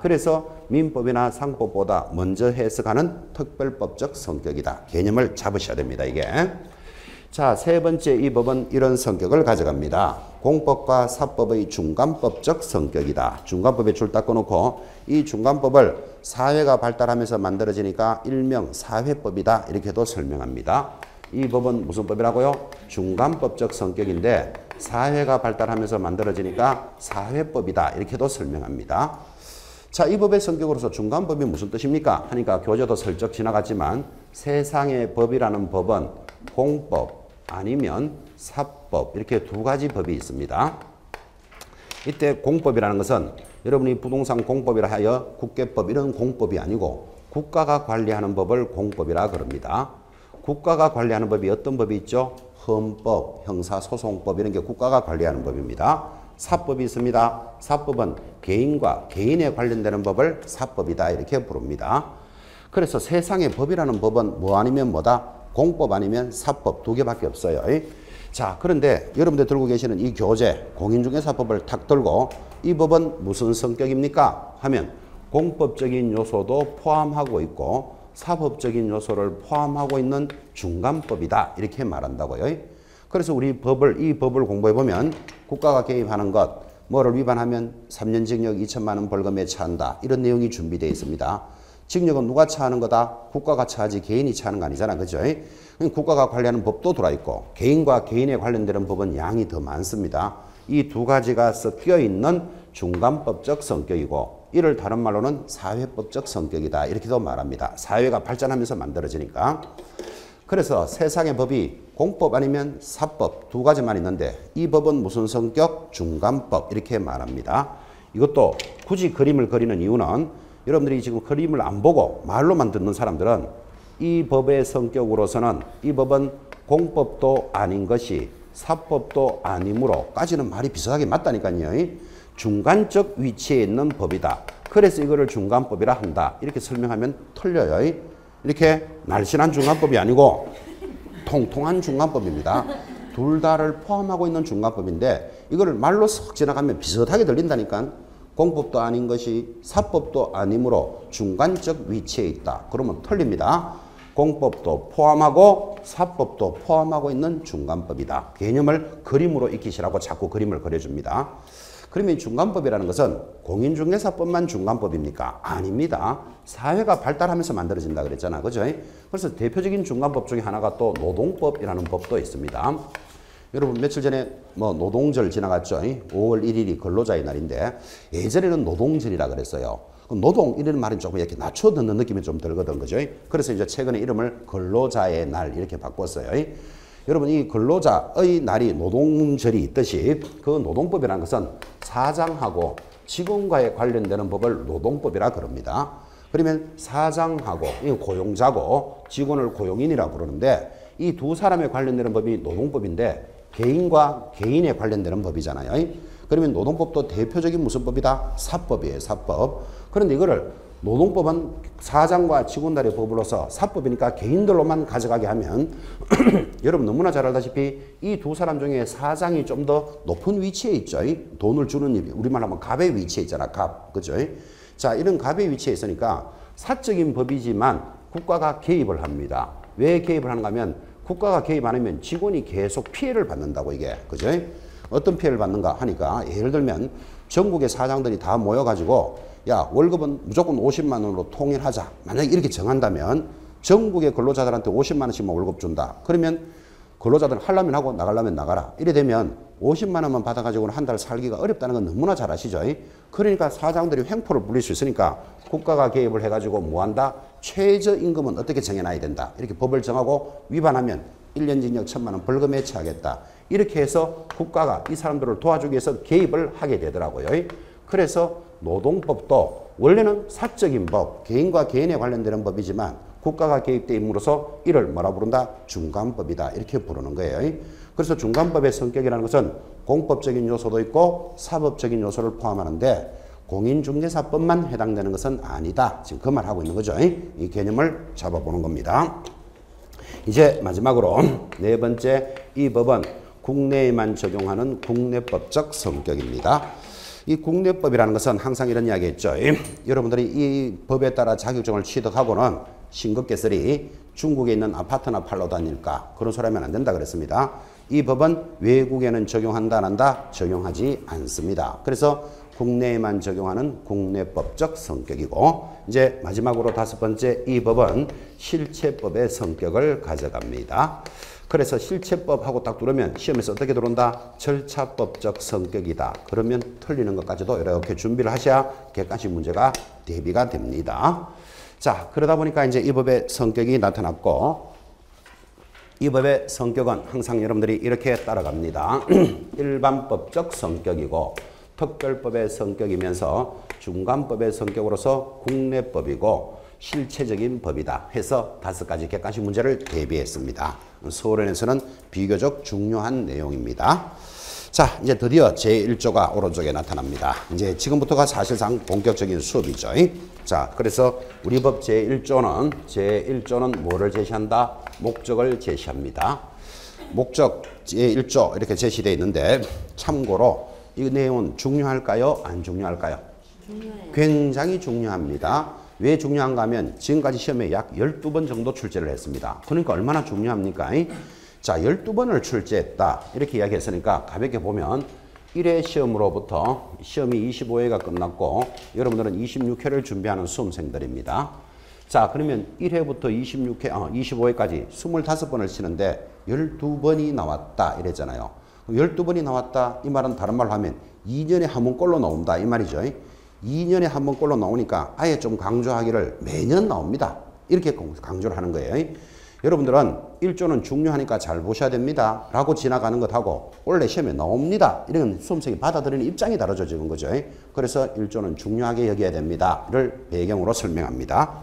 그래서 민법이나 상법보다 먼저 해석하는 특별법적 성격이다. 개념을 잡으셔야 됩니다. 이게. 자, 세 번째 이 법은 이런 성격을 가져갑니다. 공법과 사법의 중간법적 성격이다. 중간법에 줄 딱 꺼놓고 이 중간법을 사회가 발달하면서 만들어지니까 일명 사회법이다. 이렇게도 설명합니다. 이 법은 무슨 법이라고요? 중간법적 성격인데 사회가 발달하면서 만들어지니까 사회법이다. 이렇게도 설명합니다. 자, 이 법의 성격으로서 중간법이 무슨 뜻입니까? 하니까 교재도 슬쩍 지나갔지만 세상의 법이라는 법은 공법, 아니면 사법 이렇게 두 가지 법이 있습니다. 이때 공법이라는 것은 여러분이 부동산 공법이라 하여 국계법 이런 공법이 아니고 국가가 관리하는 법을 공법이라 그럽니다. 국가가 관리하는 법이 어떤 법이 있죠? 헌법, 형사소송법 이런 게 국가가 관리하는 법입니다. 사법이 있습니다. 사법은 개인과 개인에 관련되는 법을 사법이다 이렇게 부릅니다. 그래서 세상의 법이라는 법은 뭐 아니면 뭐다? 공법 아니면 사법 두 개밖에 없어요. 자, 그런데 여러분들 들고 계시는 이 교재 공인중개사법을 탁 들고 이 법은 무슨 성격입니까? 하면 공법적인 요소도 포함하고 있고 사법적인 요소를 포함하고 있는 중간법이다 이렇게 말한다고요. 그래서 우리 법을 이 법을 공부해 보면 국가가 개입하는 것 뭐를 위반하면 3년 징역 2천만 원 벌금에 처한다 이런 내용이 준비되어 있습니다. 징역은 누가 처하는 거다? 국가가 처하지 개인이 처하는 거 아니잖아. 그죠? 국가가 관리하는 법도 들어있고 개인과 개인에 관련되는 법은 양이 더 많습니다. 이 두 가지가 섞여 있는 중간법적 성격이고 이를 다른 말로는 사회법적 성격이다 이렇게도 말합니다. 사회가 발전하면서 만들어지니까. 그래서 세상의 법이 공법 아니면 사법 두 가지만 있는데 이 법은 무슨 성격? 중간법 이렇게 말합니다. 이것도 굳이 그림을 그리는 이유는 여러분들이 지금 그림을 안 보고 말로만 듣는 사람들은 이 법의 성격으로서는 이 법은 공법도 아닌 것이 사법도 아니므로까지는 말이 비슷하게 맞다니까요. 중간적 위치에 있는 법이다. 그래서 이거를 중간법이라 한다. 이렇게 설명하면 틀려요. 이렇게 날씬한 중간법이 아니고 통통한 중간법입니다. 둘 다를 포함하고 있는 중간법인데 이거를 말로 쓱 지나가면 비슷하게 들린다니까. 공법도 아닌 것이 사법도 아니므로 중간적 위치에 있다. 그러면 틀립니다. 공법도 포함하고 사법도 포함하고 있는 중간법이다. 개념을 그림으로 익히시라고 자꾸 그림을 그려줍니다. 그러면 중간법이라는 것은 공인중개사법만 중간법입니까? 아닙니다. 사회가 발달하면서 만들어진다 그랬잖아. 그죠? 그래서 대표적인 중간법 중에 하나가 또 노동법이라는 법도 있습니다. 여러분 며칠 전에 뭐 노동절 지나갔죠. 5월 1일이 근로자의 날인데 예전에는 노동절이라 그랬어요. 노동 이런 말은 조금 이렇게 낮춰 듣는 느낌이 좀 들거든. 그죠? 그래서 이제 최근에 이름을 근로자의 날 이렇게 바꿨어요. 여러분 이 근로자의 날이 노동절이 있듯이 그 노동법이라는 것은 사장하고 직원과에 관련되는 법을 노동법이라 그럽니다. 그러면 사장하고 고용자고 직원을 고용인이라고 부르는데 이 두 사람에 관련되는 법이 노동법인데 개인과 개인에 관련되는 법이잖아요. 그러면 노동법도 대표적인 무슨 법이다? 사법이에요. 사법. 그런데 이거를 노동법은 사장과 직원들의 법으로서 사법이니까 개인들로만 가져가게 하면 여러분 너무나 잘 알다시피 이 두 사람 중에 사장이 좀 더 높은 위치에 있죠. 돈을 주는 일, 우리말 하면 갑의 위치에 있잖아. 갑. 그죠? 자, 이런 갑의 위치에 있으니까 사적인 법이지만 국가가 개입을 합니다. 왜 개입을 하는가 하면 국가가 개입 안 하면 직원이 계속 피해를 받는다고 이게. 그죠? 어떤 피해를 받는가 하니까 예를 들면 전국의 사장들이 다 모여가지고 야 월급은 무조건 50만 원으로 통일하자. 만약에 이렇게 정한다면 전국의 근로자들한테 50만 원씩만 월급 준다. 그러면 근로자들은 하려면 하고 나가려면 나가라. 이래 되면 50만 원만 받아가지고는 한 달 살기가 어렵다는 건 너무나 잘 아시죠? 그러니까 사장들이 횡포를 부릴 수 있으니까 국가가 개입을 해가지고 뭐 한다? 최저임금은 어떻게 정해놔야 된다. 이렇게 법을 정하고 위반하면 1년 징역 1,000만 원 벌금에 처하겠다. 이렇게 해서 국가가 이 사람들을 도와주기 위해서 개입을 하게 되더라고요. 그래서 노동법도 원래는 사적인 법, 개인과 개인에 관련되는 법이지만 국가가 개입돼 임으로써 이를 뭐라 부른다? 중간법이다. 이렇게 부르는 거예요. 그래서 중간법의 성격이라는 것은 공법적인 요소도 있고 사법적인 요소를 포함하는데 공인중개사법만 해당되는 것은 아니다. 지금 그 말 하고 있는 거죠. 이 개념을 잡아보는 겁니다. 이제 마지막으로 네 번째, 이 법은 국내에만 적용하는 국내법적 성격입니다. 이 국내법이라는 것은 항상 이런 이야기 했죠. 여러분들이 이 법에 따라 자격증을 취득하고는 싱긋개설이 중국에 있는 아파트나 팔러 다닐까 그런 소리 하면 안 된다 그랬습니다. 이 법은 외국에는 적용한다 안 한다? 적용하지 않습니다. 그래서 국내에만 적용하는 국내법적 성격이고 이제 마지막으로 다섯 번째, 이 법은 실체법의 성격을 가져갑니다. 그래서 실체법하고 딱 들으면 시험에서 어떻게 들어온다? 절차법적 성격이다. 그러면 틀리는 것까지도 이렇게 준비를 하셔야 객관식 문제가 대비가 됩니다. 자, 그러다 보니까 이제 이 법의 성격이 나타났고 이 법의 성격은 항상 여러분들이 이렇게 따라갑니다. 일반법적 성격이고 특별법의 성격이면서 중간법의 성격으로서 국내법이고 실체적인 법이다 해서 5가지 객관식 문제를 대비했습니다. 서울에서는 비교적 중요한 내용입니다. 자, 이제 드디어 제1조가 오른쪽에 나타납니다. 이제 지금부터가 사실상 본격적인 수업이죠. 자, 그래서 우리 법 제1조는 뭐를 제시한다? 목적을 제시합니다. 목적 제1조 이렇게 제시되어 있는데 참고로 이 내용은 중요할까요? 안 중요할까요? 중요해요. 굉장히 중요합니다. 왜 중요한가 하면 지금까지 시험에 약 12번 정도 출제를 했습니다. 그러니까 얼마나 중요합니까? 자, 12번을 출제했다. 이렇게 이야기했으니까 가볍게 보면 1회 시험으로부터 시험이 25회가 끝났고 여러분들은 26회를 준비하는 수험생들입니다. 자, 그러면 1회부터 25회까지 25번을 치는데 12번이 나왔다. 이랬잖아요. 12번이 나왔다. 이 말은 다른 말로 하면 2년에 한 번꼴로 나온다. 이 말이죠. 2년에 한 번꼴로 나오니까 아예 좀 강조하기를 매년 나옵니다. 이렇게 강조를 하는 거예요. 여러분들은 1조는 중요하니까 잘 보셔야 됩니다. 라고 지나가는 것하고 원래 시험에 나옵니다. 이런 수험생이 받아들이는 입장이 다르죠. 지금 그죠? 그래서 1조는 중요하게 여겨야 됩니다.를 배경으로 설명합니다.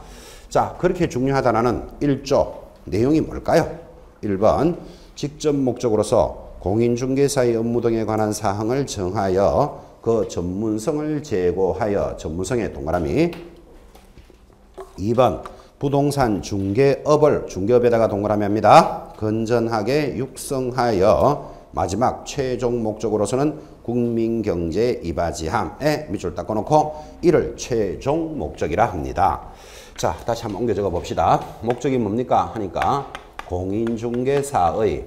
자, 그렇게 중요하다는 1조 내용이 뭘까요? 1번 직접 목적으로서 공인중개사의 업무 등에 관한 사항을 정하여 그 전문성을 제고하여 전문성의 동그라미. 2번 부동산 중개업에다가 동그라미 합니다. 건전하게 육성하여 마지막 최종 목적으로서는 국민경제 이바지함에 밑줄 닦아놓고 이를 최종 목적이라 합니다. 자, 다시 한번 옮겨 적어 봅시다. 목적이 뭡니까? 하니까 공인중개사의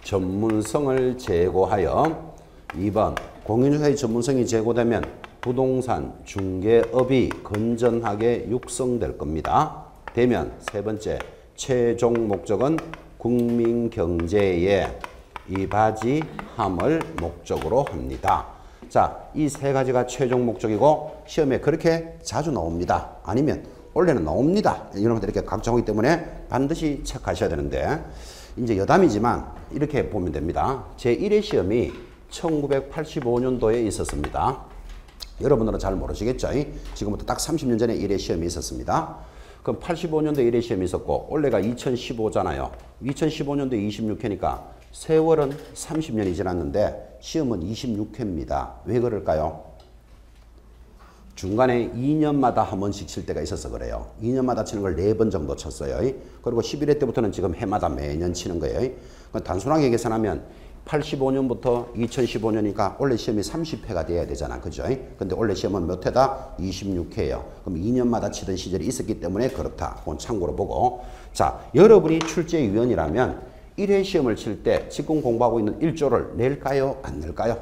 전문성을 제고하여 2번 공인중개사의 전문성이 제고되면 부동산 중개업이 건전하게 육성될 겁니다. 되면 세 번째 최종 목적은 국민경제의 이바지함을 목적으로 합니다. 자, 이 세 가지가 최종 목적이고 시험에 그렇게 자주 나옵니다. 아니면 원래는 나옵니다. 이런 것들 이렇게 각정하기 때문에 반드시 체크하셔야 되는데 이제 여담이지만 이렇게 보면 됩니다. 제1회 시험이 1985년도에 있었습니다. 여러분들은 잘 모르시겠죠? 지금부터 딱 30년 전에 1회 시험이 있었습니다. 그럼 85년도에 1회 시험이 있었고 올해가 2015잖아요. 2015년도에 26회니까 세월은 30년이 지났는데 시험은 26회입니다. 왜 그럴까요? 중간에 2년마다 한 번씩 칠 때가 있어서 그래요. 2년마다 치는 걸 4번 정도 쳤어요. 그리고 11회 때부터는 지금 해마다 매년 치는 거예요. 단순하게 계산하면 85년부터 2015년이니까 원래 시험이 30회가 돼야 되잖아. 그죠? 근데 원래 시험은 몇 회다? 26회예요. 그럼 2년마다 치던 시절이 있었기 때문에 그렇다. 그건 참고로 보고. 자, 여러분이 출제위원이라면 1회 시험을 칠 때 지금 공부하고 있는 1조를 낼까요? 안 낼까요?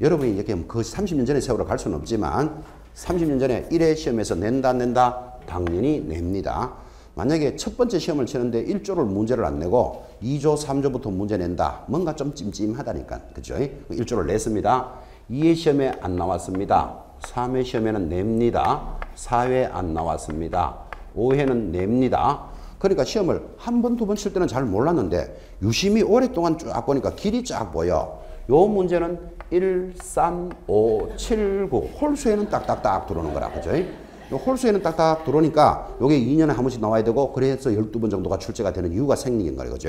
여러분이 이렇게 그 30년 전의 세월을 갈 수는 없지만 30년 전에 1회 시험에서 낸다 안 낸다? 당연히 냅니다. 만약에 첫 번째 시험을 치는데 1조를 문제를 안 내고 2조, 3조부터 문제 낸다. 뭔가 좀 찜찜하다니까. 그죠? 1조를 냈습니다. 2회 시험에 안 나왔습니다. 3회 시험에는 냅니다. 4회 안 나왔습니다. 5회는 냅니다. 그러니까 시험을 한 번, 두 번 칠 때는 잘 몰랐는데 유심히 오랫동안 쫙 보니까 길이 쫙 보여. 요 문제는 1, 3, 5, 7, 9 홀수에는 딱딱딱 들어오는 거라. 그죠? 홀수에는 딱딱 들어오니까 요게 2년에 한 번씩 나와야 되고 그래서 12번 정도가 출제가 되는 이유가 생긴 거예요. 그죠?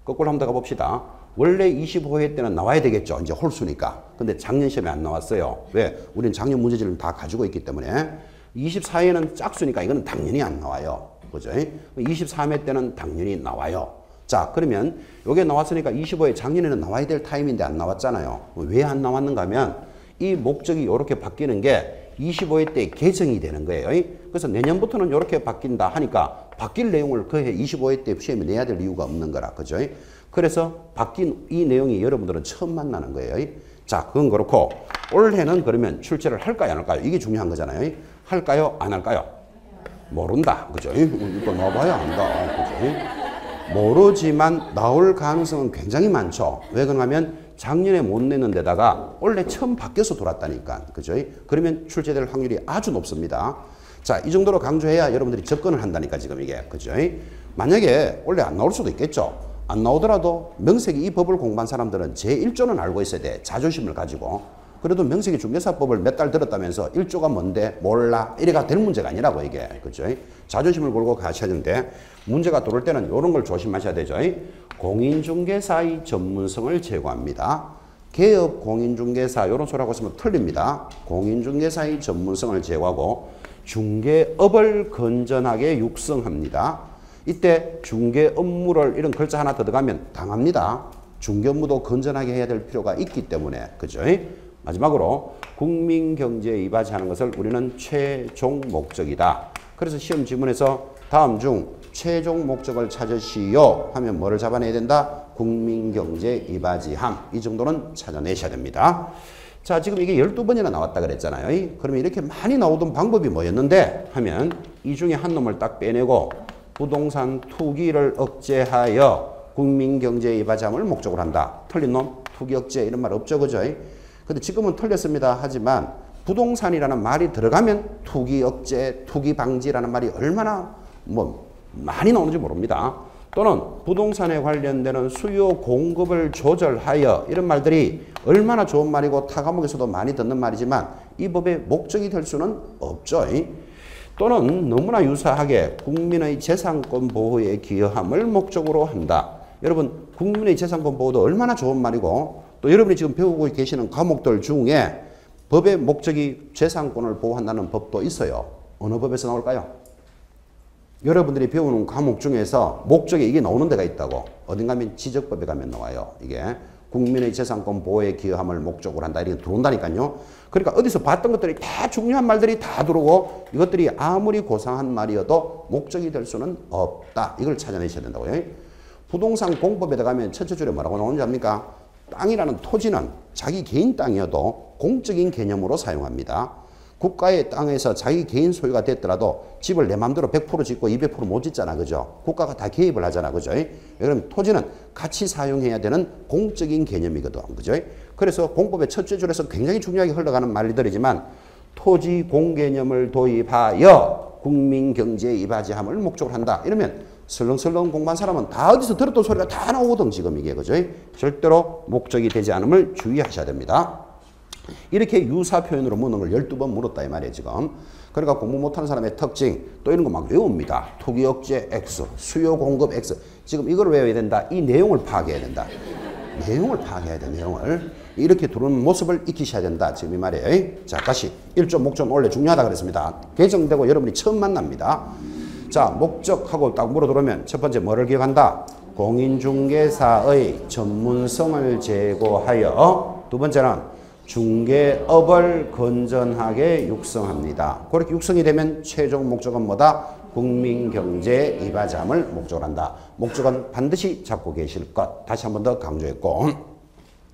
거꾸로 한번 더 가봅시다. 원래 25회 때는 나와야 되겠죠. 이제 홀수니까. 근데 작년 시험에 안 나왔어요. 왜? 우리는 작년 문제지를 다 가지고 있기 때문에 24회는 짝수니까 이거는 당연히 안 나와요. 그죠? 23회 때는 당연히 나와요. 자, 그러면 요게 나왔으니까 25회 작년에는 나와야 될 타임인데 안 나왔잖아요. 왜 안 나왔는가 하면 이 목적이 이렇게 바뀌는 게 25회 때 개정이 되는 거예요. 그래서 내년부터는 이렇게 바뀐다 하니까 바뀔 내용을 그 해 25회 때 시험에 내야 될 이유가 없는 거라. 그죠? 그래서 바뀐 이 내용이 여러분들은 처음 만나는 거예요. 자, 그건 그렇고 올해는 그러면 출제를 할까요? 안 할까요? 이게 중요한 거잖아요. 할까요? 안 할까요? 모른다. 그죠? 이거 나와봐야 안다. 그죠? 모르지만 나올 가능성은 굉장히 많죠. 왜 그러냐면 작년에 못 냈는 데다가 원래 처음 바뀌어서 돌았다니까. 그죠? 그러면 출제될 확률이 아주 높습니다. 자, 이 정도로 강조해야 여러분들이 접근을 한다니까 지금 이게. 그죠? 만약에 원래 안 나올 수도 있겠죠. 안 나오더라도 명색이 이 법을 공부한 사람들은 제1조는 알고 있어야 돼. 자존심을 가지고. 그래도 명색이 중개사법을 몇 달 들었다면서 1조가 뭔데 몰라 이래가 될 문제가 아니라고 이게. 그죠? 자존심을 걸고 가셔야 되는데 문제가 들어올 때는 이런 걸 조심하셔야 되죠. 공인중개사의 전문성을 제고합니다. 개업 공인중개사 이런 소리 하고 있으면 틀립니다. 공인중개사의 전문성을 제고하고 중개업을 건전하게 육성합니다. 이때 중개 업무를 이런 글자 하나 더 들어가면 당합니다. 중개 업무도 건전하게 해야 될 필요가 있기 때문에. 그죠? 마지막으로 국민경제에 이바지하는 것을 우리는 최종 목적이다. 그래서 시험 지문에서 다음 중 최종 목적을 찾으시오 하면 뭐를 잡아내야 된다? 국민경제 이바지함. 이 정도는 찾아내셔야 됩니다. 자, 지금 이게 12번이나 나왔다 그랬잖아요. 그러면 이렇게 많이 나오던 방법이 뭐였는데 하면 이 중에 한 놈을 딱 빼내고 부동산 투기를 억제하여 국민경제 이바지함을 목적으로 한다. 틀린 놈? 투기 억제 이런 말 없죠. 그죠? 근데 지금은 틀렸습니다. 하지만 부동산이라는 말이 들어가면 투기 억제, 투기 방지라는 말이 얼마나 많이 나오는지 모릅니다. 또는 부동산에 관련되는 수요 공급을 조절하여 이런 말들이 얼마나 좋은 말이고 타 과목에서도 많이 듣는 말이지만 이 법의 목적이 될 수는 없죠. 또는 너무나 유사하게 국민의 재산권 보호에 기여함을 목적으로 한다. 여러분 국민의 재산권 보호도 얼마나 좋은 말이고 또 여러분이 지금 배우고 계시는 과목들 중에 법의 목적이 재산권을 보호한다는 법도 있어요. 어느 법에서 나올까요? 여러분들이 배우는 과목 중에서 목적에 이게 나오는 데가 있다고. 어딘가 하면 지적법에 가면 나와요. 이게 국민의 재산권 보호에 기여함을 목적으로 한다. 이렇게 들어온다니까요. 그러니까 어디서 봤던 것들이 다 중요한 말들이 다 들어오고 이것들이 아무리 고상한 말이어도 목적이 될 수는 없다. 이걸 찾아내셔야 된다고요. 부동산 공법에 들어가면 첫째 줄에 뭐라고 나오는지 압니까? 땅이라는 토지는 자기 개인 땅이어도 공적인 개념으로 사용합니다. 국가의 땅에서 자기 개인 소유가 됐더라도 집을 내 마음대로 100% 짓고 200% 못 짓잖아. 그죠? 국가가 다 개입을 하잖아. 그죠? 그럼 토지는 같이 사용해야 되는 공적인 개념이거든. 그죠? 그래서 공법의 첫째 줄에서 굉장히 중요하게 흘러가는 말들이지만 토지 공개념을 도입하여 국민경제에 이바지함을 목적으로 한다. 이러면 설렁설렁 공부한 사람은 다 어디서 들었던 소리가 다 나오거든. 지금 이게. 그죠? 절대로 목적이 되지 않음을 주의하셔야 됩니다. 이렇게 유사 표현으로 묻는 걸 12번 물었다 이 말이에요 지금. 그러니까 공부 못하는 사람의 특징 또 이런 거 막 외웁니다. 투기 억제 X, 수요 공급 X. 지금 이걸 외워야 된다. 이 내용을 파악해야 된다. 내용을 파악해야 돼. 내용을. 이렇게 들어오는 모습을 익히셔야 된다. 지금 이 말이에요. 자, 다시 1조 목적 원래 중요하다 그랬습니다. 개정되고 여러분이 처음 만납니다. 자, 목적하고 딱 물어 들어오면 첫 번째 뭐를 기억한다? 공인중개사의 전문성을 제고하여 두 번째는 중개업을 건전하게 육성합니다. 그렇게 육성이 되면 최종 목적은 뭐다? 국민경제 이바지함을 목적으로 한다. 목적은 반드시 잡고 계실 것. 다시 한 번 더 강조했고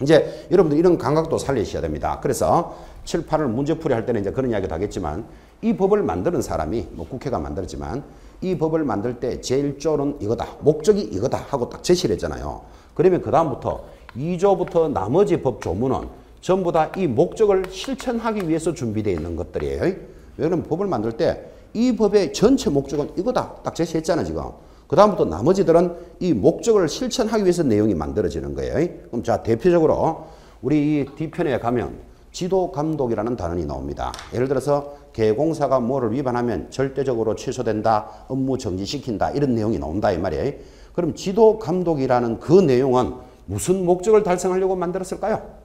이제 여러분들 이런 감각도 살리셔야 됩니다. 그래서 7, 8을 문제풀이 할 때는 이제 그런 이야기도 하겠지만 이 법을 만드는 사람이 국회가 만들었지만 이 법을 만들 때 제1조는 이거다. 목적이 이거다 하고 딱 제시를 했잖아요. 그러면 그 다음부터 2조부터 나머지 법 조문은 전부 다 이 목적을 실천하기 위해서 준비되어 있는 것들이에요. 왜냐면 법을 만들 때 이 법의 전체 목적은 이거다. 딱 제시했잖아 지금. 그 다음부터 나머지들은 이 목적을 실천하기 위해서 내용이 만들어지는 거예요. 그럼 자 대표적으로 우리 이 뒤편에 가면 지도감독이라는 단원이 나옵니다. 예를 들어서 개공사가 뭐를 위반하면 절대적으로 취소된다. 업무 정지시킨다. 이런 내용이 나온다 이 말이에요. 그럼 지도감독이라는 그 내용은 무슨 목적을 달성하려고 만들었을까요?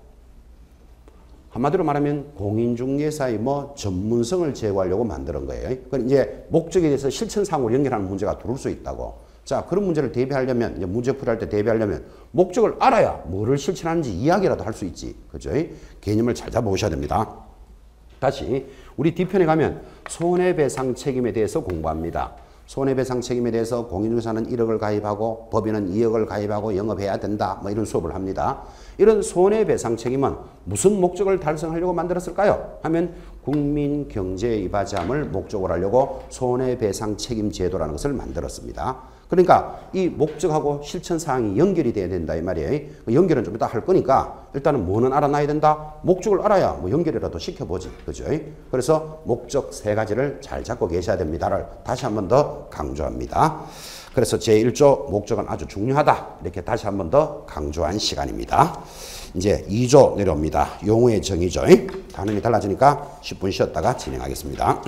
한마디로 말하면 공인중개사의 전문성을 제고하려고 만드는 거예요. 그럼 이제 목적에 대해서 실천상으로 연결하는 문제가 들어올 수 있다고. 자, 그런 문제를 대비하려면, 이제 문제풀이할 때 대비하려면 목적을 알아야 뭐를 실천하는지 이야기라도 할 수 있지. 그죠? 개념을 잘 잡아오셔야 됩니다. 다시 우리 뒤편에 가면 손해배상 책임에 대해서 공부합니다. 손해배상 책임에 대해서 공인중개사는 1억을 가입하고 법인은 2억을 가입하고 영업해야 된다. 이런 수업을 합니다. 이런 손해배상 책임은 무슨 목적을 달성하려고 만들었을까요? 하면 국민 경제에 이바지함을 목적으로 하려고 손해배상 책임 제도라는 것을 만들었습니다. 그러니까 이 목적하고 실천 사항이 연결이 돼야 된다 이 말이에요. 연결은 좀 이따 할 거니까 일단은 뭐는 알아놔야 된다. 목적을 알아야 뭐 연결이라도 시켜보지, 그죠? 그래서 목적 세 가지를 잘 잡고 계셔야 됩니다를 다시 한 번 더 강조합니다. 그래서 제1조 목적은 아주 중요하다 이렇게 다시 한 번 더 강조한 시간입니다. 이제 2조 내려옵니다. 용어의 정의죠. 단원이 달라지니까 10분 쉬었다가 진행하겠습니다.